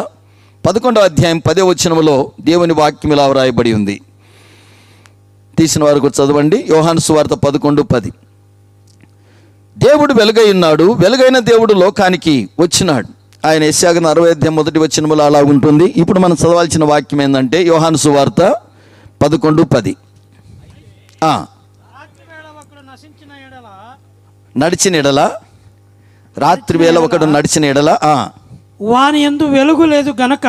11:10 దేవుని వాక్యం ఇలా వ్రాయబడి ఉంది. తీసిన వారికి చదవండి. యోహాను సువార్త 11:10. దేవుడు వెలుగై ఉన్నాడు, వెలుగైన దేవుడు లోకానికి వచ్చినాడు. ఆయన యెషయా 60:1 అలా ఉంటుంది. ఇప్పుడు మనం చదవాల్సిన వాక్యం ఏంటంటే, యోహాను సువార్త 11:10. నడిచిన ఎడల, రాత్రి వేళ ఒకడు నడిచిన ఎడల వాని యందు వెలుగు లేదు గనక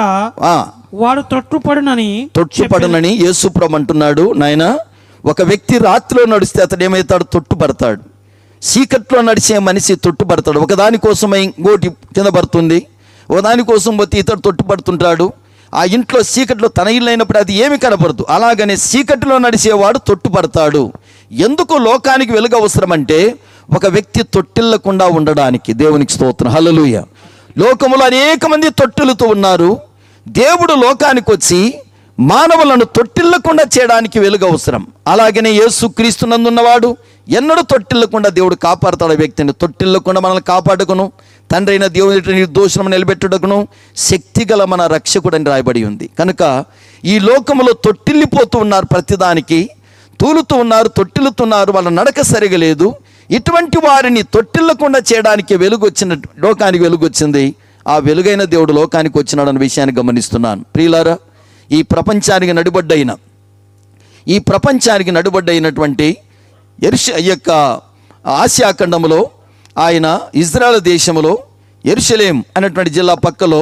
వాడు తొట్టుపడునని యేసుప్రభు అంటున్నాడు. నాయన, ఒక వ్యక్తి రాత్రిలో నడిస్తే అతడు ఏమవుతాడు? తొట్టుపడతాడు. చీకట్లో నడిచే మనిషి తొట్టుపడతాడు. ఒకదాని కోసమై ఇంకోటి కింద పడుతుంది, ఒకదానికోసం పోతే ఇతడు తొట్టుపడుతుంటాడు. ఆ ఇంట్లో చీకట్లో తన ఇల్లు అయినప్పుడు అది ఏమి కనపడదు. అలాగనే చీకటిలో నడిచేవాడు తొట్టుపడతాడు. ఎందుకు లోకానికి వెలుగు అవసరం అంటే, ఒక వ్యక్తి తొట్టిల్లకుండా ఉండడానికి. దేవునికి స్తోత్రం. హల్లెలూయా. లోకములో అనేక మంది తొట్టిల్లుతూ ఉన్నారు. దేవుడు లోకానికి వచ్చి మానవులను తొట్టిల్లకుండా చేయడానికి వెలుగు అవసరం. అలాగనే యేసుక్రీస్తు నందున్నవాడు ఎన్నడూ తొట్టిల్లకుండా దేవుడు కాపాడుతాడు ఆ వ్యక్తిని. తొట్టిల్లకుండా మనల్ని కాపాడుకును, తండ్రి అయిన దేవుని నిర్దోషణం నిలబెట్టుటకును శక్తిగల మన రక్షకుడు అని రాయబడి ఉంది. కనుక ఈ లోకములో తొట్టిల్లిపోతూ ఉన్నారు, ప్రతిదానికి తూలుతూ ఉన్నారు, తొట్టిల్లుతున్నారు, వాళ్ళ నడక సరిగా లేదు. ఇటువంటి వారిని తొట్టిల్లకుండా చేయడానికి లోకానికి వెలుగు వచ్చింది. ఆ వెలుగైన దేవుడు లోకానికి వచ్చినాడు అన్న విషయాన్ని గమనిస్తున్నాను. ప్రియులారా, ఈ ప్రపంచానికి నడుబడ్డైనటువంటి యొక్క ఆసియా ఖండములో, ఆయన ఇజ్రాయెల్ దేశంలో యెరూషలేం అనేటువంటి జిల్లా పక్కలో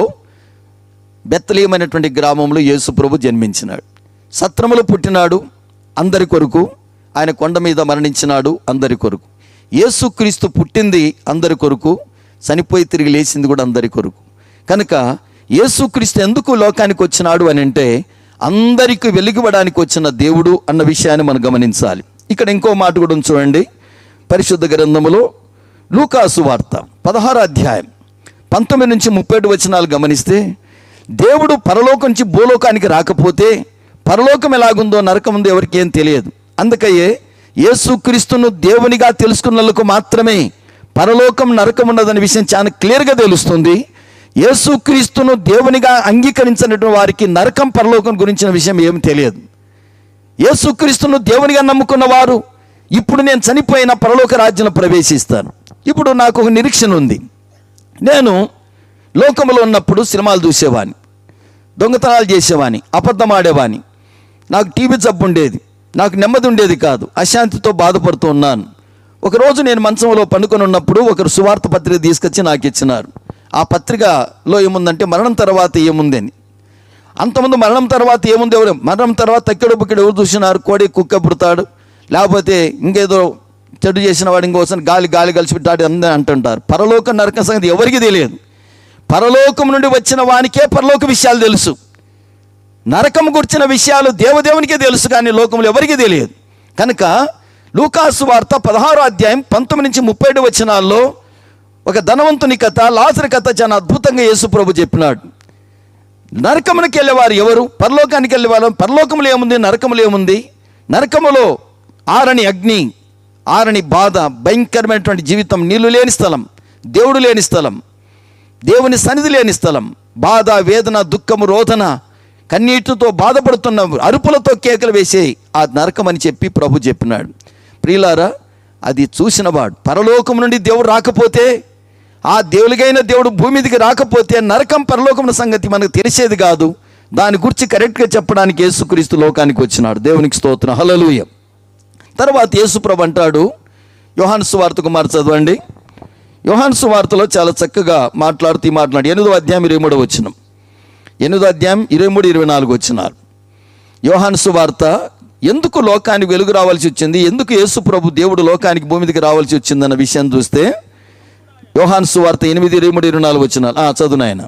బెత్లెహేం అనేటువంటి గ్రామంలో యేసు ప్రభు జన్మించినాడు. సత్రములో పుట్టినాడు అందరి కొరకు, ఆయన కొండ మీద మరణించినాడు అందరి కొరకు. యేసుక్రీస్తు పుట్టింది అందరి కొరకు, చనిపోయి తిరిగి లేచింది కూడా అందరి కొరకు. కనుక యేసుక్రీస్తు ఎందుకు లోకానికి వచ్చినాడు అని అంటే, అందరికీ వెలుగువడానికి వచ్చిన దేవుడు అన్న విషయాన్ని మనం గమనించాలి. ఇక్కడ ఇంకో మాట కూడా చూడండి. పరిశుద్ధ గ్రంథములో లూకాసు వార్త 16:19-37 గమనిస్తే, దేవుడు పరలోకం నుంచి భూలోకానికి రాకపోతే పరలోకం ఎలాగుందో నరకం ఉందో ఎవరికి ఏం తెలియదు. అందుకయ్యే యేసుక్రీస్తును దేవునిగా తెలుసుకున్నలకు మాత్రమే పరలోకం నరకం ఉన్నదనే విషయం చాలా క్లియర్గా తెలుస్తుంది. యేసుక్రీస్తును దేవునిగా అంగీకరించినటువంటి వారికి నరకం పరలోకం గురించిన విషయం ఏమి తెలియదు. యేసుక్రీస్తును దేవునిగా నమ్ముకున్న వారు ఇప్పుడు నేను చనిపోయిన పరలోక రాజ్యంలో ప్రవేశిస్తాను. ఇప్పుడు నాకు ఒక నిరీక్షణ ఉంది. నేను లోకంలో ఉన్నప్పుడు సినిమాలు చూసేవాడిని, దొంగతనాలు చేసేవాడిని, అబద్ధం ఆడేవాడిని, నాకు టీవీ జబ్బు ఉండేది, నాకు నెమ్మది ఉండేది కాదు, అశాంతితో బాధపడుతూ ఉన్నాను. ఒకరోజు నేను మంచంలో పండుకొని ఉన్నప్పుడు ఒకరు సువార్త పత్రిక తీసుకొచ్చి నాకు ఇచ్చినారు. ఆ పత్రికలో ఏముందంటే మరణం తర్వాత ఏముందని. అంతకుముందు మరణం తర్వాత ఏముంది, మరణం తర్వాత ఎక్కడొక్కడ ఎవరు చూసినారు? కోడి కుక్క పుడతాడు, లేకపోతే ఇంకేదో చెడు చేసిన వాడు ఇంకోసం గాలి కలిసిపెట్టాడు అందరూ అంటుంటారు. పరలోకం నరకం సంగతి ఎవరికి తెలియదు. పరలోకం నుండి వచ్చిన వానికే పరలోక విషయాలు తెలుసు. నరకం గురించిన విషయాలు దేవదేవునికే తెలుసు, కానీ లోకంలో ఎవరికీ తెలియదు. కనుక లూకాసు వార్త 16వ అధ్యాయం 19 నుంచి 37 వచనాల్లో ఒక ధనవంతుని కథ, లాజరు కథ చాలా అద్భుతంగా యేసు ప్రభు చెప్పినాడు. నరకమునికి వెళ్ళేవారు ఎవరు? పరలోకానికి వెళ్ళేవారు. పరలోకములో ఏముంది, నరకములో ఏముంది? నరకములో ఆరని అగ్ని, ఆరని బాధ, భయంకరమైనటువంటి జీవితం, నీళ్లు లేని స్థలం, దేవుడు లేని స్థలం, దేవుని సన్నిధి లేని స్థలం, బాధ, వేదన, దుఃఖము, రోదన, కన్నీటితో బాధపడుతున్న, అరుపులతో కేకలు వేసే ఆ నరకం అని చెప్పి ప్రభు చెప్పినాడు. ప్రియులారా, అది చూసినవాడు, పరలోకం నుండి దేవుడు రాకపోతే, ఆ దేవుడికైన దేవుడు భూమి మీదకి రాకపోతే నరకం పరలోకం సంగతి మనకు తెలిసేది కాదు. దాని గురించి కరెక్ట్గా చెప్పడానికి యేసుక్రీస్తు లోకానికి వచ్చినాడు. దేవునికి స్తోత్రం, హల్లెలూయా. తర్వాత యేసు ప్రభు అంటాడు, యోహాను సువార్త కుమార్ చదవండి. యోహాను సువార్తలో చాలా చక్కగా మాట్లాడుతూ 8వ అధ్యాయం 23వ వచనం, 8వ అధ్యాయం 23, 24 వచనాలు. యోహాను సువార్త ఎందుకు లోకానికి వెలుగు రావాల్సి వచ్చింది, ఎందుకు యేసు ప్రభు దేవుడు లోకానికి భూమి మీదకి రావాల్సి వచ్చిందన్న విషయం చూస్తే యోహాను సువార్త 8, 23, 24 వచనాలు చదువు నాయన.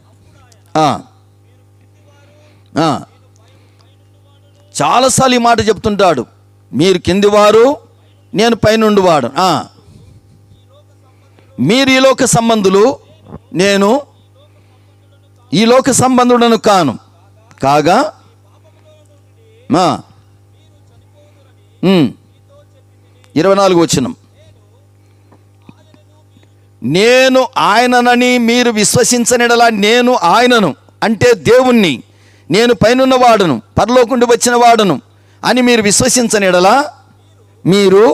చాలాసార్లు ఈ మాట చెప్తుంటాడు, మీరు కిందివారు, నేను పైనుండివాడు. మీరు ఈ లోక సంబంధులు, నేను ఈ లోక సంబంధుడను కాను, కాగా 24 వచనం, నేను ఆయననని మీరు విశ్వసించనిడలా, నేను ఆయనను అంటే దేవుణ్ణి, నేను పైనున్న వాడును, పరలోకుండి వచ్చిన వాడును అని మీరు విశ్వసించనిడలా, మీరు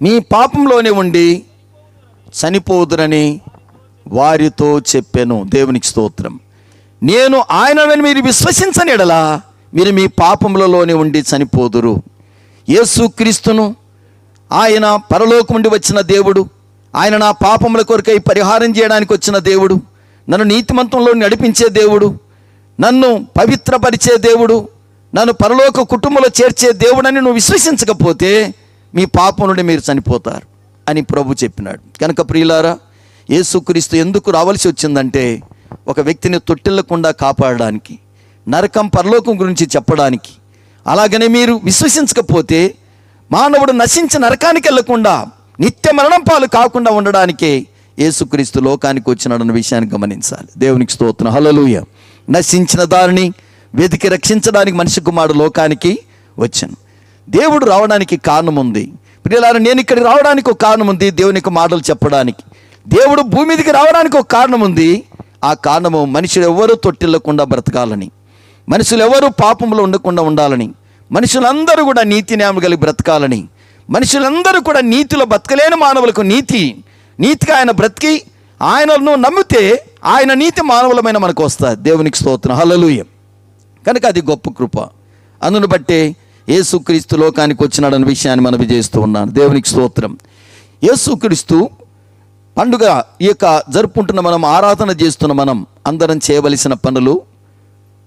మీ పాపంలోనే ఉండి చనిపోదురని వారితో చెప్పాను. దేవునికి స్తోత్రం. నేను ఆయనని మీరు విశ్వసించనిడలా మీరు మీ పాపములలోనే ఉండి చనిపోదురు. యేసుక్రీస్తును, ఆయన పరలోకం నుండి వచ్చిన దేవుడు, ఆయన నా పాపముల కొరకై పరిహారం చేయడానికి వచ్చిన దేవుడు, నన్ను నీతిమంతంలో నడిపించే దేవుడు, నన్ను పవిత్రపరిచే దేవుడు, నన్ను పరలోక కుటుంబంలో చేర్చే దేవుడని నువ్వు విశ్వసించకపోతే మీ పాపం నుండి మీరు చనిపోతారు అని ప్రభు చెప్పినాడు. కనుక ప్రియులారా, యేసుక్రీస్తు ఎందుకు రావాల్సి వచ్చిందంటే ఒక వ్యక్తిని తొట్టిల్లకుండా కాపాడడానికి, నరకం పరలోకం గురించి చెప్పడానికి. అలాగనే మీరు విశ్వసించకపోతే మానవుడు నశించి నరకానికి వెళ్ళకుండా నిత్య మరణం పాలు కాకుండా ఉండడానికే యేసుక్రీస్తు లోకానికి వచ్చినాడన్న విషయాన్ని గమనించాలి. దేవునికి స్తోత్రం, హల్లెలూయా. నశించిన దారిని వెతికి రక్షించడానికి మనిషి కుమారుడు లోకానికి వచ్చాను. దేవుడు రావడానికి కారణం ఉంది. ప్రియులారా, నేను ఇక్కడికి రావడానికి ఒక కారణం ఉంది, దేవునికి మాటలు చెప్పడానికి. దేవుడు భూమి మీదకి రావడానికి ఒక కారణం ఉంది. ఆ కారణము మనుషులు ఎవరు తొట్టిల్లకుండా బ్రతకాలని, మనుషులు ఎవరు పాపంలో ఉండకుండా ఉండాలని, మనుషులందరూ కూడా నీతి న్యాయం కలిగి బ్రతకాలని, మనుషులందరూ కూడా నీతిలో బ్రతకలేని మానవులకు నీతిగా ఆయన బ్రతికి ఆయనను నమ్మితే ఆయన నీతి మానవులమైన మనకు వస్తుంది. దేవునికి స్తోత్రం, హల్లెలూయా. కనుక అది గొప్ప కృప. అందును బట్టే యేసుక్రీస్తు లోకానికి వచ్చినాడన్న విషయాన్ని మనం చేస్తూ ఉన్నాను. దేవునికి స్తోత్రం. యేసుక్రీస్తు పండుగ ఈ యొక్క జరుపుకుంటున్న మనం, ఆరాధన చేస్తున్న మనం అందరం చేయవలసిన పనులు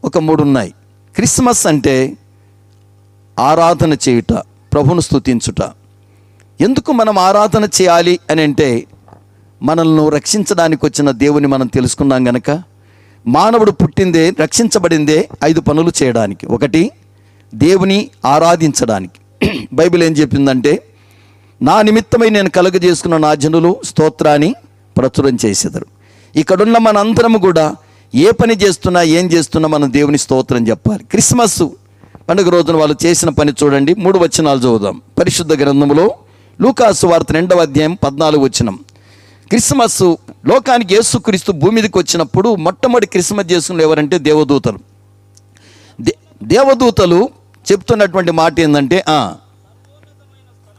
ఒక 3 ఉన్నాయి. క్రిస్మస్ అంటే ఆరాధన చేయుట, ప్రభువును స్తుతించుట. ఎందుకు మనం ఆరాధన చేయాలి అని అంటే, మనల్ని రక్షించడానికి వచ్చిన దేవుని మనం తెలుసుకున్నాం గనక. మానవుడు పుట్టిందే, రక్షించబడిందే 5 పనులు చేయడానికి. 1, దేవుని ఆరాధించడానికి. బైబిల్ ఏం చెప్పిందంటే, నా నిమిత్తమై నేను కలుగజేసుకున్న నా జనులు స్తోత్రాన్ని ప్రచురం చేసేదరు. ఇక్కడున్న మనందరము కూడా ఏ పని చేస్తున్నా, ఏం చేస్తున్నా మనం దేవుని స్తోత్రం చెప్పాలి. క్రిస్మస్ పండుగ రోజున వాళ్ళు చేసిన పని చూడండి. 3 వచనాలు చదువుదాం. పరిశుద్ధ గ్రంథంలో లూకాసు వార్త 2వ అధ్యాయం 14 వచనం. క్రిస్మస్ లోకానికి యేసుక్రీస్తు భూమి మీదకి వచ్చినప్పుడు మొట్టమొదటి క్రిస్మస్ చేసుకున్న ఎవరంటే దేవదూతలు. దేవదూతలు చెప్తున్నటువంటి మాట ఏంటంటే,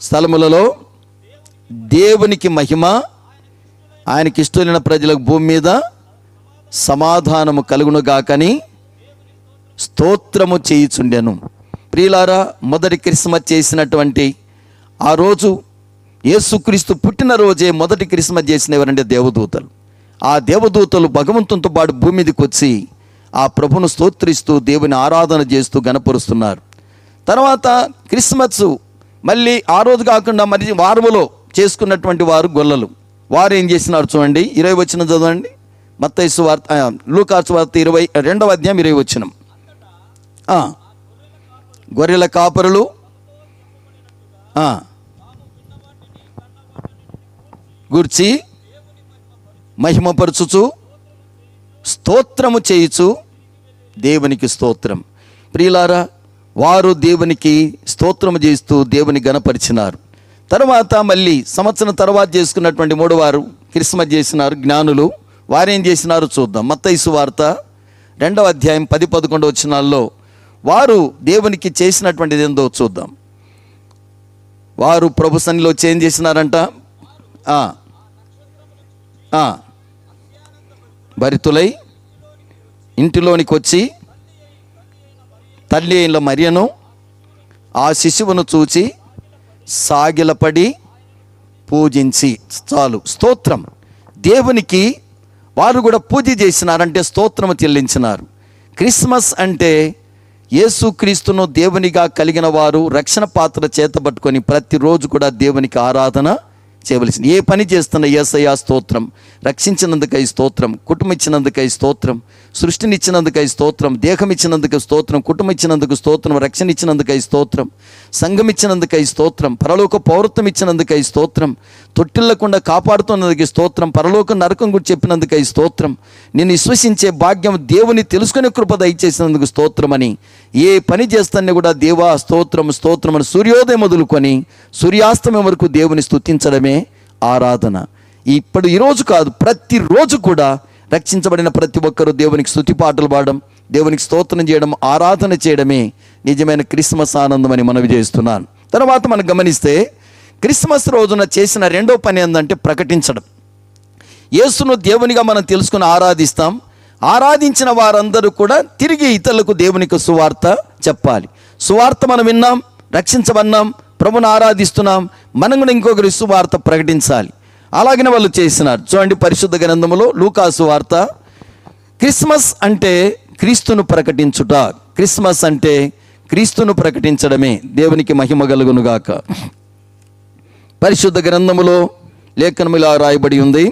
స్థలములలో దేవునికి మహిమ, ఆయనకి ఇష్టమైన ప్రజలకు భూమి మీద సమాధానము కలుగునుగాకని స్తోత్రము చేయుచుండెను. ప్రియులారా, మొదటి క్రిస్మస్ చేసినటువంటి ఆ రోజు, యేసుక్రీస్తు పుట్టినరోజే మొదటి క్రిస్మస్ చేసిన ఎవరంటే దేవదూతలు. ఆ దేవదూతలు భగవంతునితో పాటు భూమి మీదకి వచ్చి ఆ ప్రభును స్తోత్రిస్తూ దేవుని ఆరాధన చేస్తూ గణపరుస్తున్నారు. తర్వాత క్రిస్మస్ మళ్ళీ ఆ రోజు కాకుండా మరి వారములో చేసుకున్నటువంటి వారు గొల్లలు. వారు ఏం చేసినారు చూడండి. 20 వచనం చదవండి. మత్తయి సువార్త, లూకాసు వార్త 22వ అధ్యాయం 20 వచనం. గొర్రెల కాపరులు గూర్చి మహిమపరచుచు స్తోత్రము చేయుచు దేవునికి స్తోత్రం. ప్రియులారా, వారు దేవునికి స్తోత్రము చేస్తూ దేవుని గణపరిచినారు. తర్వాత మళ్ళీ సంవత్సరం తర్వాత చేసుకున్నటువంటి 3వ వారు క్రిస్మస్ చేసినారు జ్ఞానులు. వారేం చేసినారు చూద్దాం. మత్తయి సువార్త 2వ అధ్యాయం 10-11 వచనాల్లో వారు దేవునికి చేసినటువంటిది ఏందో చూద్దాం. వారు ప్రభు సన్నిధిలో వచ్చి ఏం చేసినారంట? భరితులై ఇంటిలోనికి వచ్చి తల్లి అయిన మరియను ఆ శిశువును చూచి సాగిలపడి పూజించి, చాలు స్తోత్రం. దేవునికి వారు కూడా పూజ చేసినారంటే స్తోత్రము చెల్లించినారు. క్రిస్మస్ అంటే యేసుక్రీస్తును దేవునిగా కలిగిన వారు రక్షణ పాత్ర చేతబట్టుకొని ప్రతిరోజు కూడా దేవునికి ఆరాధన చేయవలసింది. ఏ పని చేస్తున్న యేసయ్యా స్తోత్రం, రక్షించినందుకై స్తోత్రం, కుటుంబం ఇచ్చినందుకై స్తోత్రం, సృష్టినిచ్చినందుకై స్తోత్రం, దేహం ఇచ్చినందుకు స్తోత్రం, కుటుంబం ఇచ్చినందుకు స్తోత్రం, రక్షణ ఇచ్చినందుకై స్తోత్రం, సంఘం ఇచ్చినందుకై స్తోత్రం, పరలోక పౌరత్వం ఇచ్చినందుకై స్తోత్రం, తొట్టిల్లకుండా కాపాడుతున్నందుకు స్తోత్రం, పరలోక నరకం గురించి చెప్పినందుకై స్తోత్రం, నేను విశ్వసించే భాగ్యం దేవుని తెలుసుకునే కృప దయచేసినందుకు స్తోత్రం అని ఏ పని చేస్తాన్ని కూడా దేవా స్తోత్రం స్తోత్రం అని సూర్యోదయం మొదలుకొని సూర్యాస్తమయం వరకు దేవుని స్తుతించడమే ఆరాధన. ఇప్పుడు ఈరోజు కాదు, ప్రతిరోజు కూడా రక్షించబడిన ప్రతి ఒక్కరూ దేవునికి స్తుతి పాటలు పాడడం, దేవునికి స్తోత్రం చేయడం, ఆరాధన చేయడమే నిజమైన క్రిస్మస్ ఆనందం అని మనవి చేస్తున్నాను. తర్వాత మనం గమనిస్తే క్రిస్మస్ రోజున చేసిన 2వ పని ఏంటంటే ప్రకటించడం. యేసును దేవునిగా మనం తెలుసుకుని ఆరాధిస్తాం. ఆరాధించిన వారందరూ కూడా తిరిగి ఇతరులకు దేవునికి సువార్త చెప్పాలి. సువార్త మనం విన్నాం, రక్షించబడినాం, ప్రభుని ఆరాధిస్తున్నాం, మనం కూడా ఇంకొకరి సువార్త ప్రకటించాలి. అలాగనే వాళ్ళు చేసినారు. చూడండి, పరిశుద్ధ గ్రంథములో లూకాసు వార్త. క్రిస్మస్ అంటే క్రీస్తును ప్రకటించుట. క్రిస్మస్ అంటే క్రీస్తును ప్రకటించడమే. దేవునికి మహిమ కలుగునుగాక. పరిశుద్ధ గ్రంథములో లేఖనములా రాయబడి ఉంది.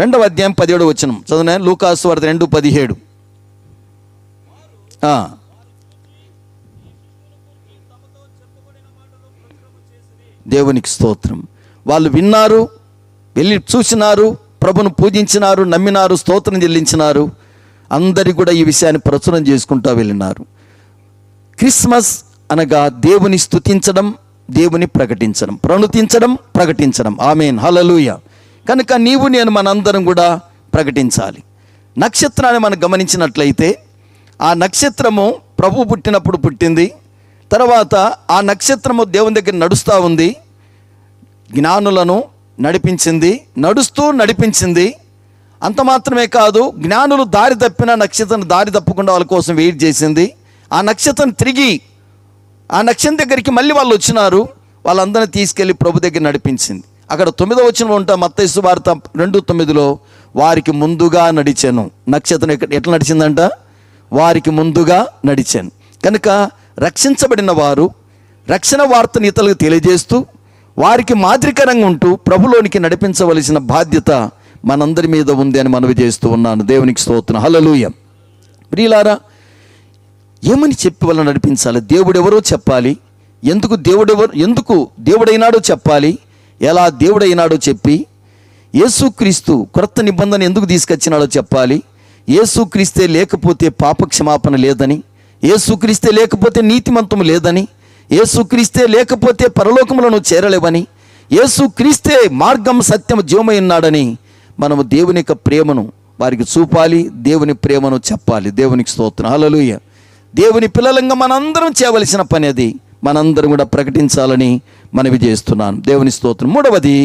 2వ అధ్యాయం 17వ వచనం చదువునా. లూకాసు వార్త 2:17. దేవునికి స్తోత్రం. వాళ్ళు విన్నారు, వెళ్ళి చూసినారు, ప్రభును పూజించినారు, నమ్మినారు, స్తోత్రం చెల్లించినారు. అందరి కూడా ఈ విషయాన్ని ప్రచురం చేసుకుంటూ వెళ్ళినారు. క్రిస్మస్ అనగా దేవుని స్తుతించడం, దేవుని ప్రకటించడం, ప్రణుతించడం, ప్రకటించడం. ఆమేన్, హల్లెలూయా. కనుక నీవు నేను మనందరం కూడా ప్రకటించాలి. నక్షత్రాన్ని మనం గమనించినట్లయితే ఆ నక్షత్రము ప్రభు పుట్టినప్పుడు పుట్టింది. తర్వాత ఆ నక్షత్రము దేవుని దగ్గర నడుస్తూ ఉంది, జ్ఞానులను నడిపించింది, నడుస్తూ నడిపించింది. అంత మాత్రమే కాదు, జ్ఞానులు దారి తప్పిన నక్షత్రం దారి తప్పకుండా వాళ్ళ కోసం వెయిట్ చేసింది. ఆ నక్షత్రం తిరిగి ఆ నక్షత్రం దగ్గరికి మళ్ళీ వాళ్ళు వచ్చినారు. వాళ్ళందరినీ తీసుకెళ్ళి ప్రభు దగ్గర నడిపించింది. అక్కడ 9వ వచనంలో ఉంటా, మత్తయి సువార్త 2:9 వారికి ముందుగా నడిచాను. నక్షత్రం ఎట్లా నడిచిందంట? వారికి ముందుగా నడిచాను. కనుక రక్షించబడిన వారు రక్షణ వార్తను ఇతరులకు తెలియజేస్తూ వారికి మాదిరికరంగా ఉంటూ ప్రభులోనికి నడిపించవలసిన బాధ్యత మనందరి మీద ఉంది అని మనవి చేస్తూ ఉన్నాను. దేవునికి స్తోత్రం, హల్లెలూయా. ప్రియులారా, ఏమని చెప్పి వాళ్ళని నడిపించాలి? దేవుడెవరో చెప్పాలి, ఎందుకు దేవుడైనాడో చెప్పాలి, ఎలా దేవుడైనాడో చెప్పి, యేసుక్రీస్తు క్రొత్త నిబంధన ఎందుకు తీసుకొచ్చినాడో చెప్పాలి, యేసుక్రీస్తే లేకపోతే పాపక్షమాపణ లేదని, యేసుక్రీస్తే లేకపోతే నీతిమంతము లేదని, యేసుక్రీస్తే లేకపోతే పరలోకములో నువ్వు చేరలేవని, యేసుక్రీస్తే మార్గం సత్యం జీవమై ఉన్నాడని మనము దేవుని యొక్క ప్రేమను వారికి చూపాలి, దేవుని ప్రేమను చెప్పాలి. దేవునికి స్తోత్రం, హల్లెలూయా. దేవుని పిల్లలంగా మనందరం చేయవలసిన పని అది. మనందరం కూడా ప్రకటించాలని మనవి చేస్తున్నాను. దేవుని స్తోత్రం. 3వది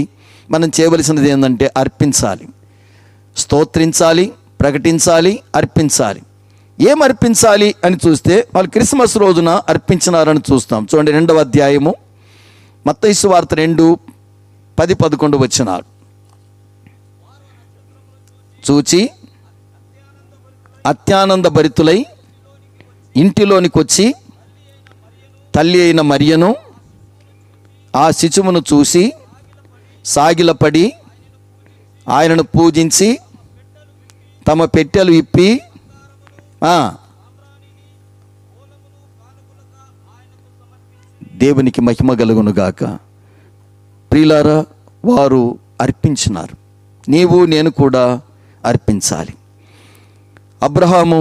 మనం చేయవలసినది ఏంటంటే అర్పించాలి, స్తోత్రించాలి, ప్రకటించాలి, అర్పించాలి. ఏం అర్పించాలి అని చూస్తే వాళ్ళు క్రిస్మస్ రోజున అర్పించినారని చూస్తాం. చూడండి, 2వ అధ్యాయము మత్తయి సువార్త 2:10-11 వచనాలు. చూచి అత్యానంద భరితులై ఇంటిలోనికి వచ్చి తల్లి అయిన మరియను ఆ శిశువును చూసి సాగిలపడి ఆయనను పూజించి తమ పెట్టెలు విప్పి దేవునికి మహిమ కలుగునుగాక. ప్రియులారా, వారు అర్పించినారు. నీవు నేను కూడా అర్పించాలి. అబ్రహాము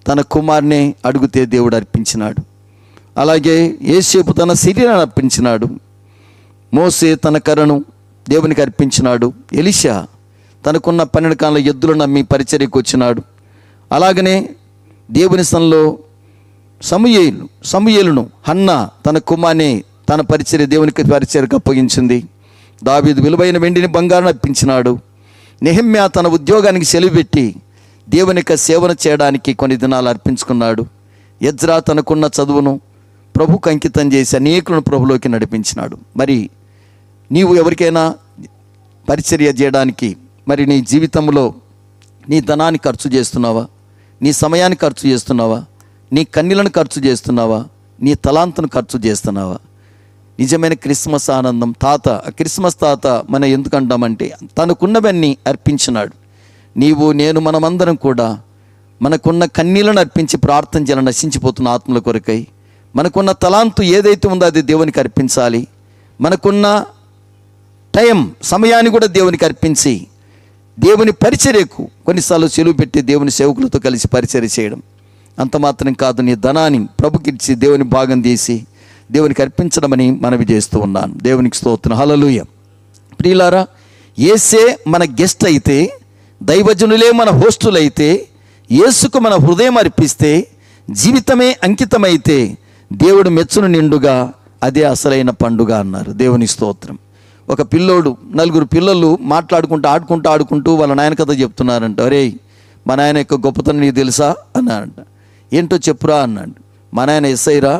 తన కుమార్నే అడిగితే దేవుడు అర్పించినాడు. అలాగే యేసేపు తన శరీరాన్ని అర్పించినాడు. మోసే తన కర్రను దేవునికి అర్పించినాడు. ఎలీషా తనకున్న 12 కాళ్ళ ఎద్దులను నమ్మి పరిచర్యకు వచ్చినాడు. అలాగనే దేవుని సన్నిధిలో సమూయేలును హన్నా తన కుమార్ని తన పరిచర్య దేవునికి పరిచర్యకు అప్పగించింది. దావీదు విలువైన వెండిని బంగారం అర్పించినాడు. నెహెమ్యా తన ఉద్యోగానికి సెలవు పెట్టి దేవుని యొక్క సేవన చేయడానికి కొన్ని దినాలు అర్పించుకున్నాడు. ఎజ్రా తనకున్న చదువును ప్రభుకు అంకితం చేసి అనేకులను ప్రభులోకి నడిపించినాడు. మరి నీవు ఎవరికైనా పరిచర్య చేయడానికి మరి నీ జీవితంలో నీ ధనాన్ని ఖర్చు చేస్తున్నావా? నీ సమయాన్ని ఖర్చు చేస్తున్నావా? నీ కన్నీలను ఖర్చు చేస్తున్నావా? నీ తలాంతును ఖర్చు చేస్తున్నావా? నిజమైన క్రిస్మస్ ఆనందం క్రిస్మస్ తాత మనం ఎందుకంటామంటే తనకున్నవన్నీ అర్పించినాడు. నీవు నేను మనమందరం కూడా మనకున్న కన్నీలను అర్పించి ప్రార్థన చేయాలని నశించిపోతున్న ఆత్మల కొరకై మనకున్న తలాంతు ఏదైతే ఉందో అది దేవునికి అర్పించాలి. మనకున్న సమయాన్ని కూడా దేవునికి అర్పించి దేవుని పరిచర్యకు కొన్నిసార్లు సెలవు పెట్టి దేవుని సేవకులతో కలిసి పరిచర్య చేయడం. అంత మాత్రం కాదు, నీ ధనాన్ని ప్రభుకిచ్చి దేవుని భాగం తీసి దేవునికి అర్పించడమని మనవి చేస్తూ ఉన్నాను. దేవునికి స్తోత్రం. హల్లెలూయా. ప్రియులారా, యేసే మన గెస్ట్ అయితే, దైవజనులే మన హోస్టులైతే, యేసుకు మన హృదయం అర్పిస్తే, జీవితమే అంకితమైతే దేవుడు మెచ్చును నిండుగా అదే అసలైన పండుగ అన్నారు. దేవుని స్తోత్రం. ఒక పిల్లోడు 4 పిల్లలు ఆడుకుంటూ వాళ్ళ నాయన కథ చెప్తున్నారంట. అరే, మా నాయన యొక్క గొప్పతనం నీకు తెలుసా అన్నారంట. ఏంటో చెప్పురా అన్నాడు. మా నాయన ఎస్ఐరా,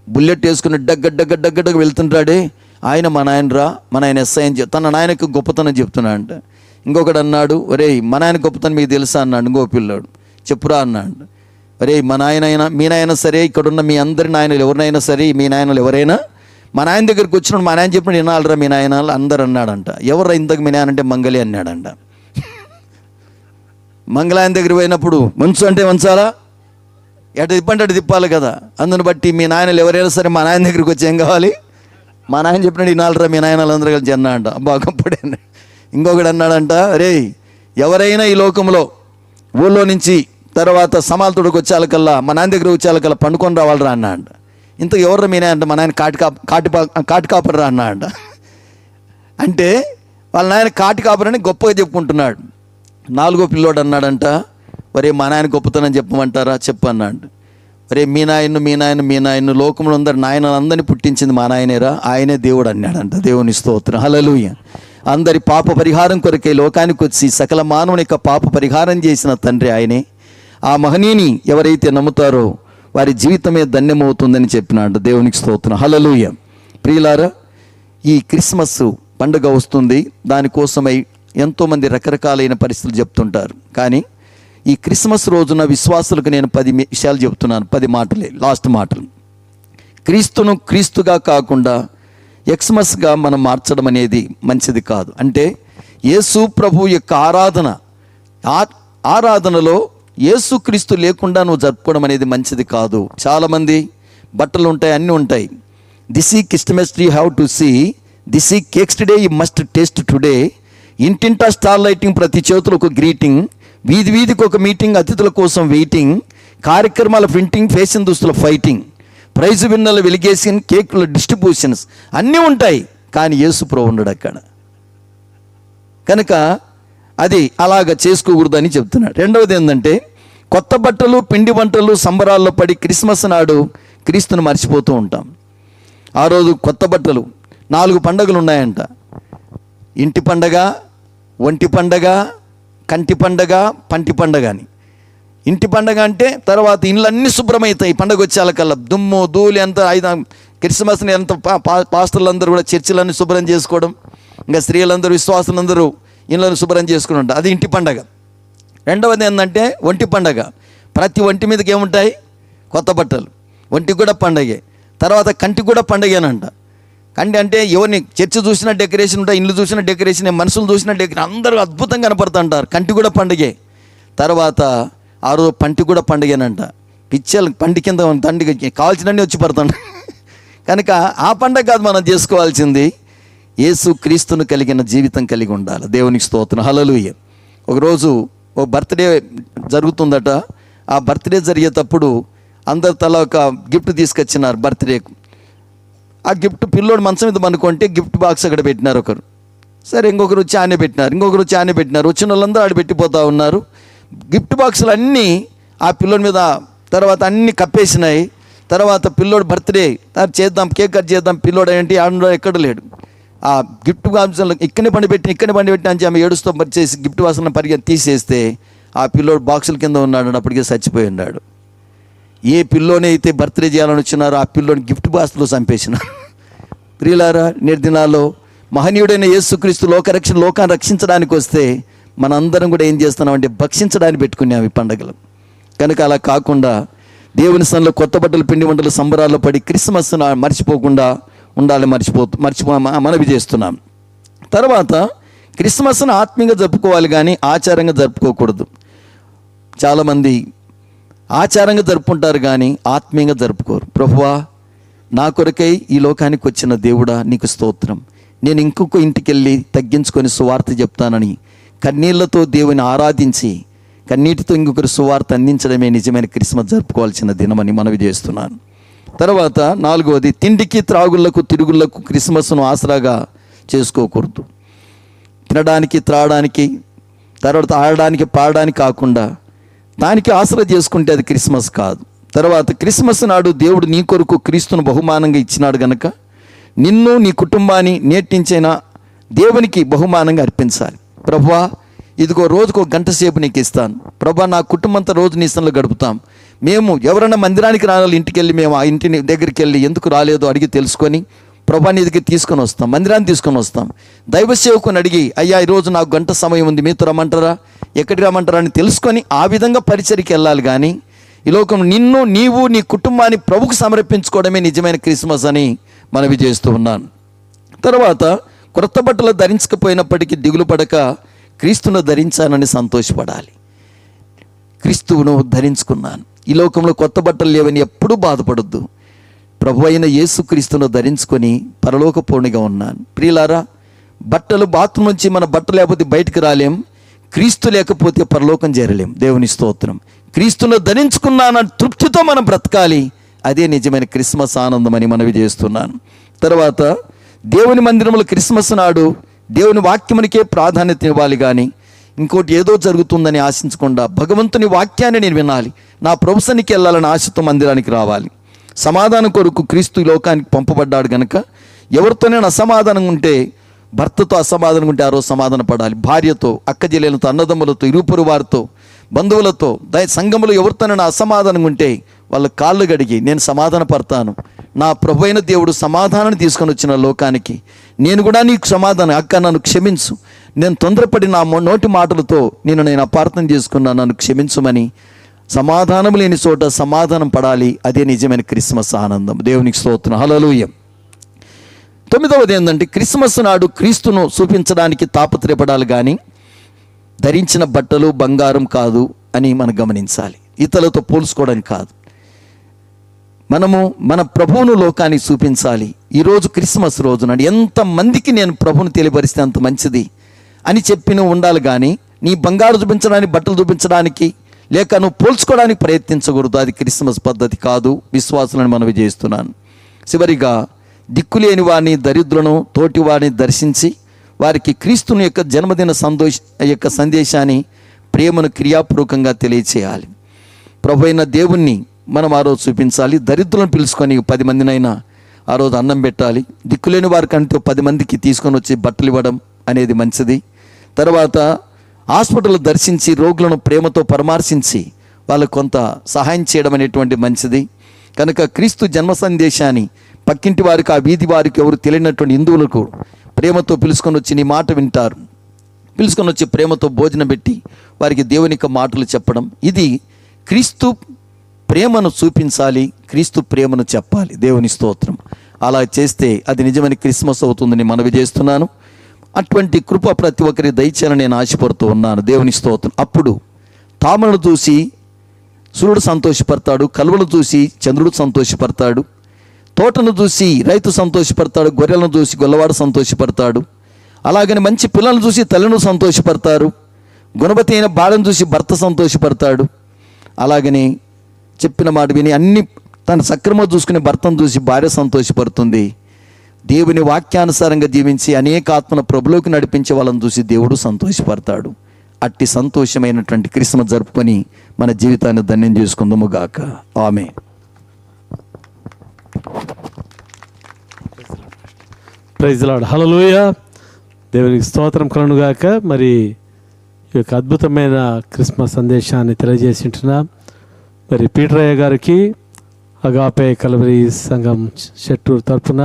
బుల్లెట్ వేసుకుని డగ్గ వెళ్తుంటాడే ఆయన మా నాయనరా, మా నాయన ఎస్ఐ అని తన నాయన యొక్క గొప్పతనం చెప్తున్నా అంట. ఇంకొకడు అన్నాడు, ఒరే మా నాయన గొప్పతనం మీకు తెలుసా అన్నాడు. ఇంకో పిల్లాడు, చెప్పురా అన్నాడు. ఒరే మీ నాయన సరే, ఇక్కడున్న మీ అందరి నాయనలు ఎవరినైనా సరే, మీ నాయనలు ఎవరైనా మా నాయన దగ్గరికి వచ్చినప్పుడు మా నాయన చెప్పినట్టు వినాలరా మీ నాయనలు అందరు అన్నాడంట. ఎవరు ఇంతకు మీ నాయన అంటే మంగళి అన్నాడంట. మంగళాయన దగ్గర పోయినప్పుడు మంచు అంటే మంచాలా, ఎటు తిప్పంటే అటు తిప్పాలి కదా. అందుని బట్టి మీ నాయనలు ఎవరైనా సరే మా నాయన దగ్గరికి వచ్చి ఏం కావాలి, మా నాయన చెప్పినట్టు వినాలరా మీ నాయనలు అందరూ కలిసి అన్నాడంట. బాగప్పుడే ఇంకొకటి అన్నాడంట, రే ఎవరైనా ఈ లోకంలో ఊళ్ళో నుంచి తర్వాత సమాలతోడికి వచ్చేళ్ళకల్లా మా నాయన దగ్గర వచ్చేళ్ళకల్లా పండుకొని రావాలరా అన్నా అంట. ఇంతకు ఎవరు మీ నాయన అంటే మా నాయన కాటి కాపరరా అన్నా అంట. అంటే వాళ్ళ నాయన కాటి కాపరని గొప్పగా చెప్పుకుంటున్నాడు. 4గో పిల్లోడు అన్నాడంట, ఒరే మా నాయన గొప్పతనం చెప్పమంటారా చెప్పు అన్నాడు. ఒరే మీ నాయన లోకంలో అందరు నాయనలందరినీ పుట్టించింది మా నాయనేరా, ఆయనే దేవుడు అన్నాడంట. దేవుని స్తోత్రం. హల్లెలూయా. అందరి పాప పరిహారం కొరకే లోకానికి వచ్చి సకల మానవుని యొక్క పాప పరిహారం చేసిన తండ్రి ఆయనే. ఆ మహనీయుని ఎవరైతే నమ్ముతారో వారి జీవితమే ధన్యమవుతుందని చెప్పినాడు. దేవునికి స్తోత్రం. హల్లెలూయా. ప్రియులారా, ఈ క్రిస్మస్ పండుగ వస్తుంది. దానికోసమై ఎంతోమంది రకరకాలైన పరిస్థితులు చెప్తుంటారు. కానీ ఈ క్రిస్మస్ రోజున విశ్వాసులకు నేను 10 విషయాలు చెప్తున్నాను. 10 మాటలే, లాస్ట్ మాటలు. క్రీస్తును క్రీస్తుగా కాకుండా ఎక్స్మస్గా మనం మార్చడం అనేది మంచిది కాదు. అంటే యేసు ప్రభు యొక్క ఆరాధనలో యేసుక్రీస్తు లేకుండా నువ్వు జరుపుకోవడం అనేది మంచిది కాదు. చాలామంది బట్టలు ఉంటాయి, అన్నీ ఉంటాయి. దిస్ ఈ Christmas tree have to see, this ఈ cakes today you must taste today, ఇంటింటా స్టార్ లైటింగ్, ప్రతి చేతులు ఒక గ్రీటింగ్, వీధికి ఒక మీటింగ్, అతిథుల కోసం వెయిటింగ్, కార్యక్రమాల ప్రింటింగ్, ఫ్యాషన్ దుస్తుల ఫైటింగ్, ప్రైజ్ విన్నర్ల వెలిగేషన్, కేకుల డిస్ట్రిబ్యూషన్స్ అన్నీ ఉంటాయి. కానీ యేసు ప్రభు ఉండడు అక్కడ. కనుక అది అలాగ చేసుకోకూడదని చెప్తున్నాడు. రెండవది ఏంటంటే, కొత్త బట్టలు, పిండి వంటలు, సంబరాల్లో పడి క్రిస్మస్ నాడు క్రీస్తుని మర్చిపోతూ ఉంటాం. ఆ రోజు కొత్త బట్టలు, 4 పండుగలు ఉన్నాయంట. ఇంటి పండగ, ఒంటి పండగ, కంటి పండగ, పంటి పండగ అని. ఇంటి పండగ అంటే తర్వాత ఇండ్లన్నీ శుభ్రమవుతాయి. పండగ వచ్చేళ్ళకల్లా దుమ్ము ధూళి అంతా క్రిస్మస్ని అంత పాస్టర్లందరూ కూడా చర్చిలన్నీ శుభ్రం చేసుకోవడం, ఇంకా స్త్రీలందరూ విశ్వాసులందరూ ఇళ్ళను శుభ్రం చేసుకుని ఉంటారు. అది ఇంటి పండగ. రెండవది ఏంటంటే ఒంటి పండగ. ప్రతి ఒంటి మీదకి ఏముంటాయి, కొత్త బట్టలు. ఒంటికి కూడా పండగే. తర్వాత కంటికి కూడా పండగేనంట. కంటి అంటే ఎవరిని చర్చి చూసిన డెకరేషన్ ఉంటాయి, ఇల్లు చూసిన డెకరేషన్, మనుషులు చూసిన డెకరేషన్, అందరూ అద్భుతంగా కనపడుతుంటారు. కంటి కూడా పండగే. తర్వాత ఆ రోజు పంటి కూడా పండగేనంట. పిచ్చలు పంటి కింద తండ్రికి కావాల్సినన్నీ వచ్చి పడుతుంట. కనుక ఆ పండగ కాదు మనం చేసుకోవాల్సింది, యేసు క్రీస్తును కలిగిన జీవితం కలిగి ఉండాలి. దేవునికి స్తోత్రం, హల్లెలూయా. ఒకరోజు ఒక బర్త్డే జరుగుతుందట. ఆ బర్త్డే జరిగేటప్పుడు అందరు తల ఒక గిఫ్ట్ తీసుకొచ్చినారు బర్త్డేకు. ఆ గిఫ్ట్ పిల్లోడు మంచం మీద అనుకుంటే గిఫ్ట్ బాక్స్ అక్కడ పెట్టినారు ఒకరు. సరే, ఇంకొకరు వచ్చి ఆనే పెట్టినారు, ఇంకొకరు వచ్చి ఆనే పెట్టినారు. వచ్చిన వాళ్ళందరూ ఆడ పెట్టిపోతూ ఉన్నారు. గిఫ్ట్ బాక్సులు అన్నీ ఆ పిల్లోడి మీద తర్వాత అన్నీ కప్పేసినాయి. తర్వాత పిల్లోడు బర్త్డే చేద్దాం, కేక్ కట్ చేద్దాం, పిల్లోడు ఏంటి ఆడ ఎక్కడ లేడు. ఆ గిఫ్ట్ బాక్సులు ఇక్కడనే పండి పెట్టి అని ఆమె ఏడుస్తూ చేసి గిఫ్ట్ బాక్సులను పరిగెత్తి తీసేస్తే ఆ పిల్లోడు బాక్సుల కింద ఉన్నాడు. అప్పటికే చచ్చిపోయి ఉన్నాడు. ఏ పిల్లోనే అయితే బర్త్డే చేయాలని వచ్చినారో ఆ పిల్లోని గిఫ్ట్ బాక్స్లో చంపేసినారు. ప్రియులారా, నేటి దినాల్లో మహనీయుడైన యేసుక్రీస్తు లోకాన్ని రక్షించడానికి వస్తే మనందరం కూడా ఏం చేస్తున్నామంటే భక్షించడానికి పెట్టుకున్నాం ఈ పండుగలు. కనుక అలా కాకుండా దేవుని సన్నిధిలో కొత్త బట్టలు, పిండి వంటలు, సంబరాల్లో పడి క్రిస్మస్ మర్చిపోకుండా ఉండాలి. మనవి చేస్తున్నాం. తర్వాత క్రిస్మస్ను ఆత్మీయంగా జరుపుకోవాలి కానీ ఆచారంగా జరుపుకోకూడదు. చాలామంది ఆచారంగా జరుపుకుంటారు కానీ ఆత్మీయంగా జరుపుకోరు. ప్రభువా, నా కొరకై ఈ లోకానికి వచ్చిన దేవుడా నీకు స్తోత్రం, నేను ఇంకొక ఇంటికి వెళ్ళి తగ్గించుకొని సువార్త చెప్తానని కన్నీళ్లతో దేవుని ఆరాధించి కన్నీటితో ఇంకొకరు సువార్త అందించడమే నిజమైన క్రిస్మస్ జరుపుకోవాల్సిన దినమని మనవి చేస్తున్నాను. తర్వాత 4వది, తిండికి, త్రాగుళ్లకు, తిరుగుళ్లకు క్రిస్మస్ను ఆసరాగా చేసుకోకూడదు. తినడానికి, త్రాగడానికి, తర్వాత ఆడడానికి, పాడడానికి కాకుండా దానికి ఆసరా చేసుకుంటే అది క్రిస్మస్ కాదు. తర్వాత క్రిస్మస్ నాడు దేవుడు నీ కొరకు క్రీస్తును బహుమానంగా ఇచ్చినాడు గనక నిన్ను, నీ కుటుంబాన్ని నేటించైనా దేవునికి బహుమానంగా అర్పించాలి. ప్రభువా, ఇదిగో రోజుకు 1 గంట సేపు నీకు ఇస్తాను. ప్రభా, నా కుటుంబంతో రోజు నీ స్థలంలో గడుపుతాం. మేము ఎవరైనా మందిరానికి రావాలి, ఇంటికి వెళ్ళి మేము ఆ ఇంటిని దగ్గరికి వెళ్ళి ఎందుకు రాలేదో అడిగి తెలుసుకొని ప్రభా నీ దగ్గర తీసుకొని వస్తాం, మందిరాన్ని తీసుకొని వస్తాం. దైవ సేవకుని అడిగి, అయ్యా ఈరోజు నాకు 1 గంట సమయం ఉంది, మీతో రమ్మంటారా, ఎక్కడికి రమ్మంటారా అని తెలుసుకొని ఆ విధంగా పరిచర్యకి వెళ్ళాలి. కానీ ఈ లోకం నిన్ను, నీవు, నీ కుటుంబాన్ని ప్రభుకు సమర్పించుకోవడమే నిజమైన క్రిస్మస్ అని మనవి చేస్తూ ఉన్నాను. తర్వాత క్రొత్త బట్టలు ధరించకపోయినప్పటికీ దిగులు పడక క్రీస్తును ధరించానని సంతోషపడాలి. క్రీస్తువును ధరించుకున్నాను, ఈ లోకంలో కొత్త బట్టలు లేవని ఎప్పుడూ బాధపడొద్దు. ప్రభు అయిన యేసుక్రీస్తును ధరించుకొని పరలోకపూర్ణిగా ఉన్నాను. ప్రియులారా, బట్టలు బాత్రూమ్ నుంచి మన బట్టలు లేకపోతే బయటకు రాలేం, క్రీస్తు లేకపోతే పరలోకం చేరలేం. దేవుని స్తోత్రం. క్రీస్తును ధరించుకున్నానని తృప్తితో మనం బ్రతకాలి. అదే నిజమైన క్రిస్మస్ ఆనందం అని మనవి చేస్తున్నాను. తర్వాత దేవుని మందిరంలో క్రిస్మస్ నాడు దేవుని వాక్యమునికే ప్రాధాన్యత ఇవ్వాలి కానీ ఇంకోటి ఏదో జరుగుతుందని ఆశించకుండా భగవంతుని వాక్యాన్ని నేను వినాలి, నా ప్రొఫెసర్కి వెళ్ళాలని ఆశతో మందిరానికి రావాలి. సమాధానం కొరకు క్రీస్తు ఈ లోకానికి పంపబడ్డాడు కనుక ఎవరితోనైనా అసమాధానం ఉంటే, భర్తతో అసమాధానం ఉంటే ఆ రోజు సమాధాన పడాలి. భార్యతో, అక్కజెల్లెలతో, అన్నదమ్ములతో, ఇరుపొరు వారితో, బంధువులతో, సంఘములో ఎవరితోనైనా అసమాధానం ఉంటే వాళ్ళ కాళ్ళు గడిగి నేను సమాధాన పడతాను, నా ప్రభు అయిన దేవుడు సమాధానాన్ని తీసుకొని వచ్చిన లోకానికి నేను కూడా నీకు సమాధానం, అక్క నన్ను క్షమించు, నేను తొందరపడి నా నోటి మాటలతో నేను అపార్థం చేసుకున్నాను, నన్ను క్షమించుమని సమాధానం లేని చోట సమాధానం పడాలి. అదే నిజమైన క్రిస్మస్ ఆనందం. దేవునికి స్తోత్రం, హల్లెలూయా. 9వది ఏంటంటే క్రిస్మస్ నాడు క్రీస్తును చూపించడానికి తాపత్రయపడాలి కానీ ధరించిన బట్టలు బంగారం కాదు అని మనం గమనించాలి. ఇతరులతో పోల్చుకోవడానికి కాదు, మనము మన ప్రభువును లోకానికి చూపించాలి. ఈరోజు క్రిస్మస్ రోజున ఎంతమందికి నేను ప్రభువును తెలియపరిస్తే అంత మంచిది అని చెప్పి నువ్వు ఉండాలి కానీ నీ బంగారు చూపించడానికి, బట్టలు చూపించడానికి లేక నువ్వు పోల్చుకోవడానికి ప్రయత్నించకూడదు. అది క్రిస్మస్ పద్ధతి కాదు. విశ్వాసులను మనవి చేస్తున్నాను. చివరిగా దిక్కులేని వారిని, దరిద్రులను, తోటి వారిని దర్శించి వారికి క్రీస్తుని యొక్క జన్మదిన యొక్క సందేశాన్ని, ప్రేమను క్రియాపూర్వకంగా తెలియచేయాలి. ప్రభు అయిన దేవుణ్ణి మనం ఆ రోజు చూపించాలి. దరిద్రులను పిలుచుకొని 10 మందినైనా ఆ రోజు అన్నం పెట్టాలి. దిక్కులేని వారికంటే 10 మందికి తీసుకొని వచ్చి బట్టలు ఇవ్వడం అనేది మంచిది. తర్వాత హాస్పిటల్ దర్శించి రోగులను ప్రేమతో పరామర్శించి వాళ్ళకు కొంత సహాయం చేయడం అనేటువంటి మంచిది. కనుక క్రీస్తు జన్మ సందేశాన్ని పక్కింటి వారికి, ఆ వీధి వారికి, ఎవరు తెలియనటువంటి హిందువులకు ప్రేమతో పిలుచుకొని వచ్చి నీ మాట వింటారు, పిలుచుకొని వచ్చి ప్రేమతో భోజనం పెట్టి వారికి దేవుని యొక్క మాటలు చెప్పడం, ఇది క్రీస్తు ప్రేమను చూపించాలి, క్రీస్తు ప్రేమను చెప్పాలి. దేవుని స్తోత్రం. అలా చేస్తే అది నిజమైన క్రిస్మస్ అవుతుందని మనవి చేస్తున్నాను. అటువంటి కృప ప్రతి ఒక్కరి దయచేయాలని నేను ఆశపడుతూ ఉన్నాను. దేవుని స్తోత్రం. అప్పుడు తామరను చూసి సూర్యుడు సంతోషపడతాడు, కలువను చూసి చంద్రుడు సంతోషపడతాడు, తోటను చూసి రైతు సంతోషపడతాడు, గొర్రెలను చూసి గొల్లవాడు సంతోషపడతాడు. అలాగని మంచి పిల్లలను చూసి తల్లిను సంతోషపడతారు, గుణవతి అయిన బాలను చూసి భర్త సంతోషపడతాడు. అలాగని చెప్పిన మాట విని అన్ని తన సక్రమంగా చూసుకునే భర్తను చూసి భార్య సంతోషపడుతుంది. దేవుని వాక్యానుసారంగా జీవించి అనేక ఆత్మను ప్రభులోకి నడిపించే వాళ్ళని చూసి దేవుడు సంతోషపడతాడు. అట్టి సంతోషమైనటువంటి క్రిస్మస్ జరుపుకొని మన జీవితాన్ని ధన్యం చేసుకుందాము గాక. ఆమేన్. Praise Lord. హల్లెలూయా. దేవునికి స్తోత్రం కలుగునుగాక. మరి ఈ యొక్క అద్భుతమైన క్రిస్మస్ సందేశాన్ని తెలియజేసింటున్నాం. మరి పీటరయ్య గారికి అగాపే కల్వరి సంఘం షెట్టూరు తరఫున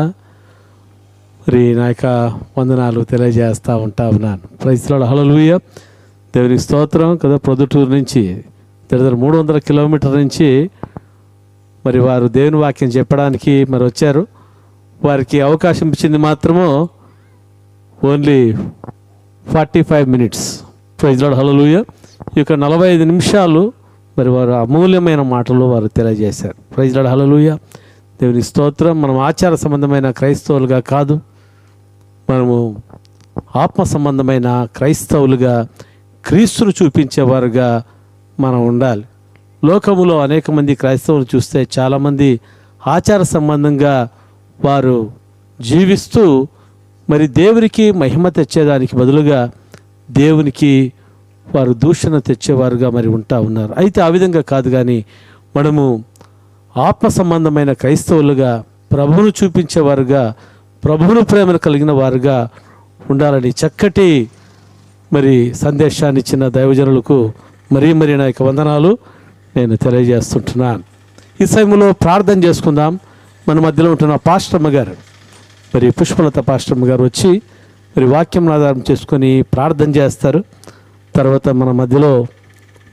మరి నా యొక్క వందనాలు తెలియజేస్తూ ఉన్నాను. Praise Lord. హల్లెలూయా. దేవునికి స్తోత్రం కదా. ప్రొద్దుటూరు నుంచి దగ్గర 300 కిలోమీటర్ల నుంచి మరి వారు దేవుని వాక్యం చెప్పడానికి మరి వచ్చారు. వారికి అవకాశం ఇచ్చింది మాత్రము ఓన్లీ 45 మినిట్స్. Praise Lord. హల్లెలూయా. ఈ యొక్క 45 నిమిషాలు మరి వారు అమూల్యమైన మాటలు వారు తెలియజేశారు. Praise Lord. హల్లెలూయా. దేవుని స్తోత్రం. మనం ఆచార సంబంధమైన క్రైస్తవులుగా కాదు, మనము ఆత్మ సంబంధమైన క్రైస్తవులుగా క్రీస్తును చూపించేవారుగా మనం ఉండాలి. లోకములో అనేక మంది క్రైస్తవులు చూస్తే చాలామంది ఆచార సంబంధంగా వారు జీవిస్తూ మరి దేవునికి మహిమ తెచ్చేదానికి బదులుగా దేవునికి వారు దూషణ తెచ్చేవారుగా మరి ఉన్నారు. అయితే ఆ విధంగా కాదు, కానీ మనము ఆత్మ సంబంధమైన క్రైస్తవులుగా ప్రభువును చూపించేవారుగా, ప్రభువును ప్రేమను కలిగిన వారుగా ఉండాలని చక్కటి మరి సందేశాన్ని ఇచ్చిన దైవజనులకు మరీ నా యొక్క వందనాలు నేను తెలియజేస్తుంటున్నాను. ఈ సమయంలో ప్రార్థన చేసుకుందాం. మన మధ్యలో ఉంటున్న పాస్టమ్మ గారు, మరి పుష్పలత పాస్టమ్మ గారు వచ్చి మరి వాక్యం ఆధారం చేసుకొని ప్రార్థన చేస్తారు. తర్వాత మన మధ్యలో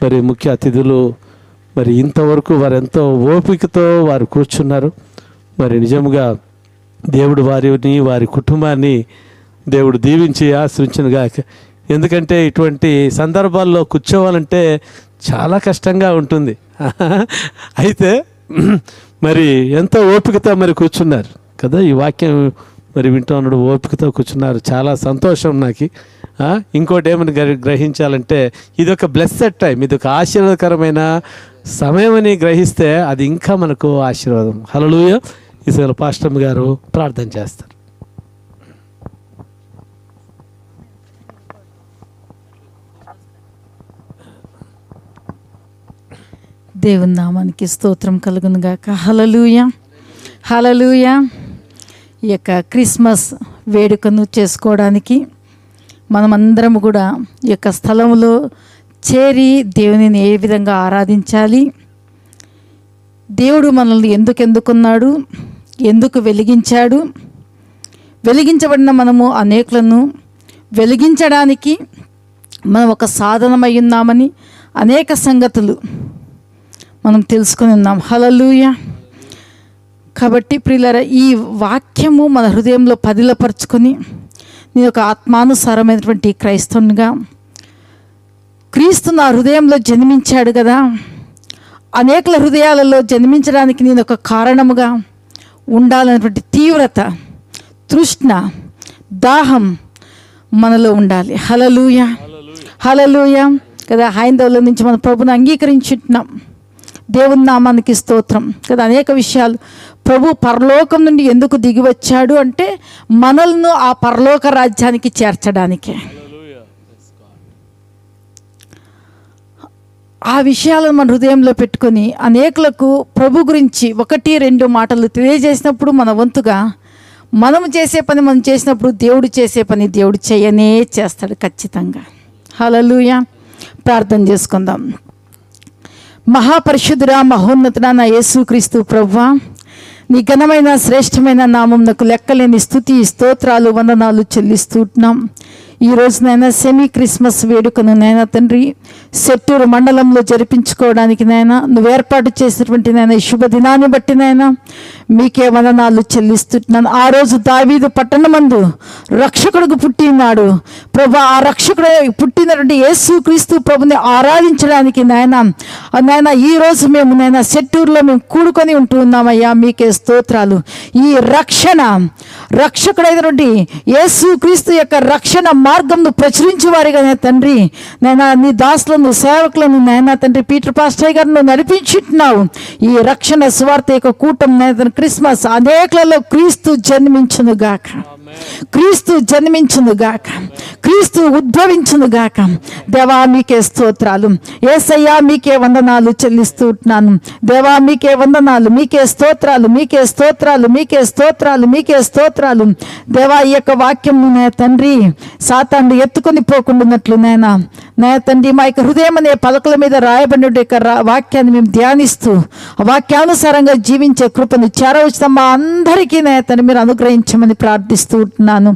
మరి ముఖ్య అతిథులు మరి ఇంతవరకు వారు ఎంతో ఓపికతో వారు కూర్చున్నారు. మరి నిజంగా దేవుడు వారిని వారి కుటుంబాన్ని దేవుడు దీవించి ఆశ్రయించునుగాక. ఎందుకంటే ఇటువంటి సందర్భాల్లో కూర్చోవాలంటే చాలా కష్టంగా ఉంటుంది. అయితే మరి ఎంతో ఓపికతో మరి కూర్చున్నారు కదా. ఈ వాక్యం మరి వింటూ ఉన్నాడు, ఓపికతో కూర్చున్నారు. చాలా సంతోషం నాకు. ఇంకోటి ఏమని గ్రహించాలంటే ఇది ఒక బ్లెస్సెడ్ టైం, ఇది ఒక ఆశీర్వాదకరమైన సమయం అని గ్రహిస్తే అది ఇంకా మనకు ఆశీర్వాదం. హల్లెలూయా. ఈ సమయంలో పాస్టమ్ గారు ప్రార్థన చేస్తారు. దేవుని నామానికి స్తోత్రం కలుగును గాక. హల్లెలూయా. హల్లెలూయా. ఈ యొక్క క్రిస్మస్ వేడుకను చేసుకోవడానికి మనమందరం కూడా ఈ యొక్క స్థలంలో చేరి దేవునిని ఏ విధంగా ఆరాధించాలి, దేవుడు మనల్ని ఎందుకు ఎన్నుకున్నాడు, ఎందుకు వెలిగించాడు, వెలిగించబడిన మనము అనేకులను వెలిగించడానికి మనం ఒక సాధనమై ఉన్నామని అనేక సంగతులు మనం తెలుసుకొని ఉన్నాం. హల్లెలూయా. కాబట్టి ప్రియులారా, ఈ వాక్యము మన హృదయంలో పదిలపరుచుకొని నేను ఒక ఆత్మానుసారమైనటువంటి క్రైస్తవునిగా, క్రీస్తు నా హృదయంలో జన్మించాడు కదా, అనేకల హృదయాలలో జన్మించడానికి నేను ఒక కారణముగా ఉండాలనేటువంటి తీవ్రత, తృష్ణ, దాహం మనలో ఉండాలి. హల్లెలూయా. హల్లెలూయా కదా. హైందవుల నుంచి మన ప్రభుని అంగీకరించుంటున్నాం. దేవుని నామానికి స్తోత్రం కదా. అనేక విషయాలు ప్రభు పరలోకం నుండి ఎందుకు దిగి వచ్చాడు అంటే మనల్ని ఆ పరలోక రాజ్యానికి చేర్చడానికే. ఆ విషయాలను మన హృదయంలో పెట్టుకొని అనేకులకు ప్రభు గురించి 1-2 మాటలు తెలియజేసినప్పుడు మన వంతుగా మనము చేసే పని మనం చేసినప్పుడు దేవుడు చేసే పని దేవుడు చేయనే చేస్తాడు ఖచ్చితంగా. హల్లెలూయా. ప్రార్థన చేసుకుందాం. మహాపరిశుద్ధుడా, మహోన్నతుడా నా యేసుక్రీస్తు ప్రభువా, నీ ఘనమైన శ్రేష్టమైన నామమునకు లెక్కలేని స్తుతి స్తోత్రాలు వందనాలు చెల్లిస్తున్నాం. ఈ రోజునైనా సెమీ క్రిస్మస్ వేడుకను నైనా తండ్రి సెట్టూరు మండలంలో జరిపించుకోవడానికి నాయన నువ్వు ఏర్పాటు చేసినటువంటి నాయన ఈ శుభదినాన్ని బట్టి నాయన మీకే వందనాలు చెల్లిస్తున్నాను. ఆ రోజు దావీదు పట్టణమందు రక్షకుడికి పుట్టినాడు ప్రభు. ఆ రక్షకుడు పుట్టినటువంటి యేసుక్రీస్తు ప్రభుని ఆరాధించడానికి నాయన ఈ రోజు మేము నాయన సెట్టూరులో మేము కూడుకొని ఉంటూ ఉన్నామయ్యా. మీకే స్తోత్రాలు. ఈ రక్షకుడైనటువంటి యేసుక్రీస్తు యొక్క రక్షణ మార్గంను ప్రచురించే వారిగా తండ్రి నాయన నీ దాసులను సేవకులను నాయన తండ్రి పీటర్ పాస్టర్ గారిని నడిపించుంటున్నావు. ఈ రక్షణ సువార్త యొక్క కూటం నాయన క్రిస్మస్ అనేకలలో క్రీస్తు జన్మించును గాక, క్రీస్తు జన్మించును గాక, క్రీస్తు ఉద్భవించును గాక. దేవా మీకే స్తోత్రాలు. యేసయ్యా మీకే వందనాలు చెల్లిస్తున్నాను. దేవా మీకే వందనాలు, మీకే స్తోత్రాలు, మీకే స్తోత్రాలు, మీకే స్తోత్రాలు, మీకే స్తోత్రాలు. దేవా ఈ యొక్క వాక్యం నా తండ్రి సాతాను ఎత్తుకొని పోకుండాన్నట్లు నాయన తండ్రి మా యొక్క హృదయం అనే పలకల మీద రాయబడిన యొక్క వాక్యాన్ని మేము ధ్యానిస్తూ ఆ వాక్యానుసారంగా జీవించే కృపను చేరవచ్చుతాం మా అందరికీ తండ్రి మీరు అనుగ్రహించమని ప్రార్థిస్తూ ఉంటున్నాను.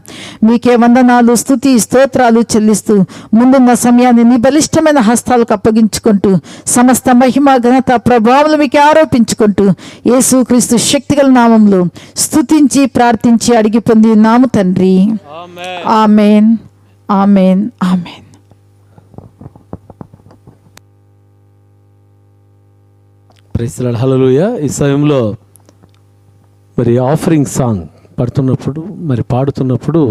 మీకే వందనాలు, స్తుతి, స్తోత్రాలు చెల్లిస్తూ ముందున్న సమయాన్ని నీ బలిష్టమైన హస్తాలకు అప్పగించుకుంటూ సమస్త మహిమ ఘనత ప్రభావాలు మీకే ఆరోపించుకుంటూ యేసుక్రీస్తు శక్తిగల నామంలో స్తుతించి ప్రార్థించి అడిగి పొంది నాము తండ్రి. ఆమేన్, ఆమేన్, ఆమేన్. Praise the Lord. హల్లెలూయా. ఈ సమయంలో మరి ఆఫరింగ్ సాంగ్ పాడుతున్నప్పుడు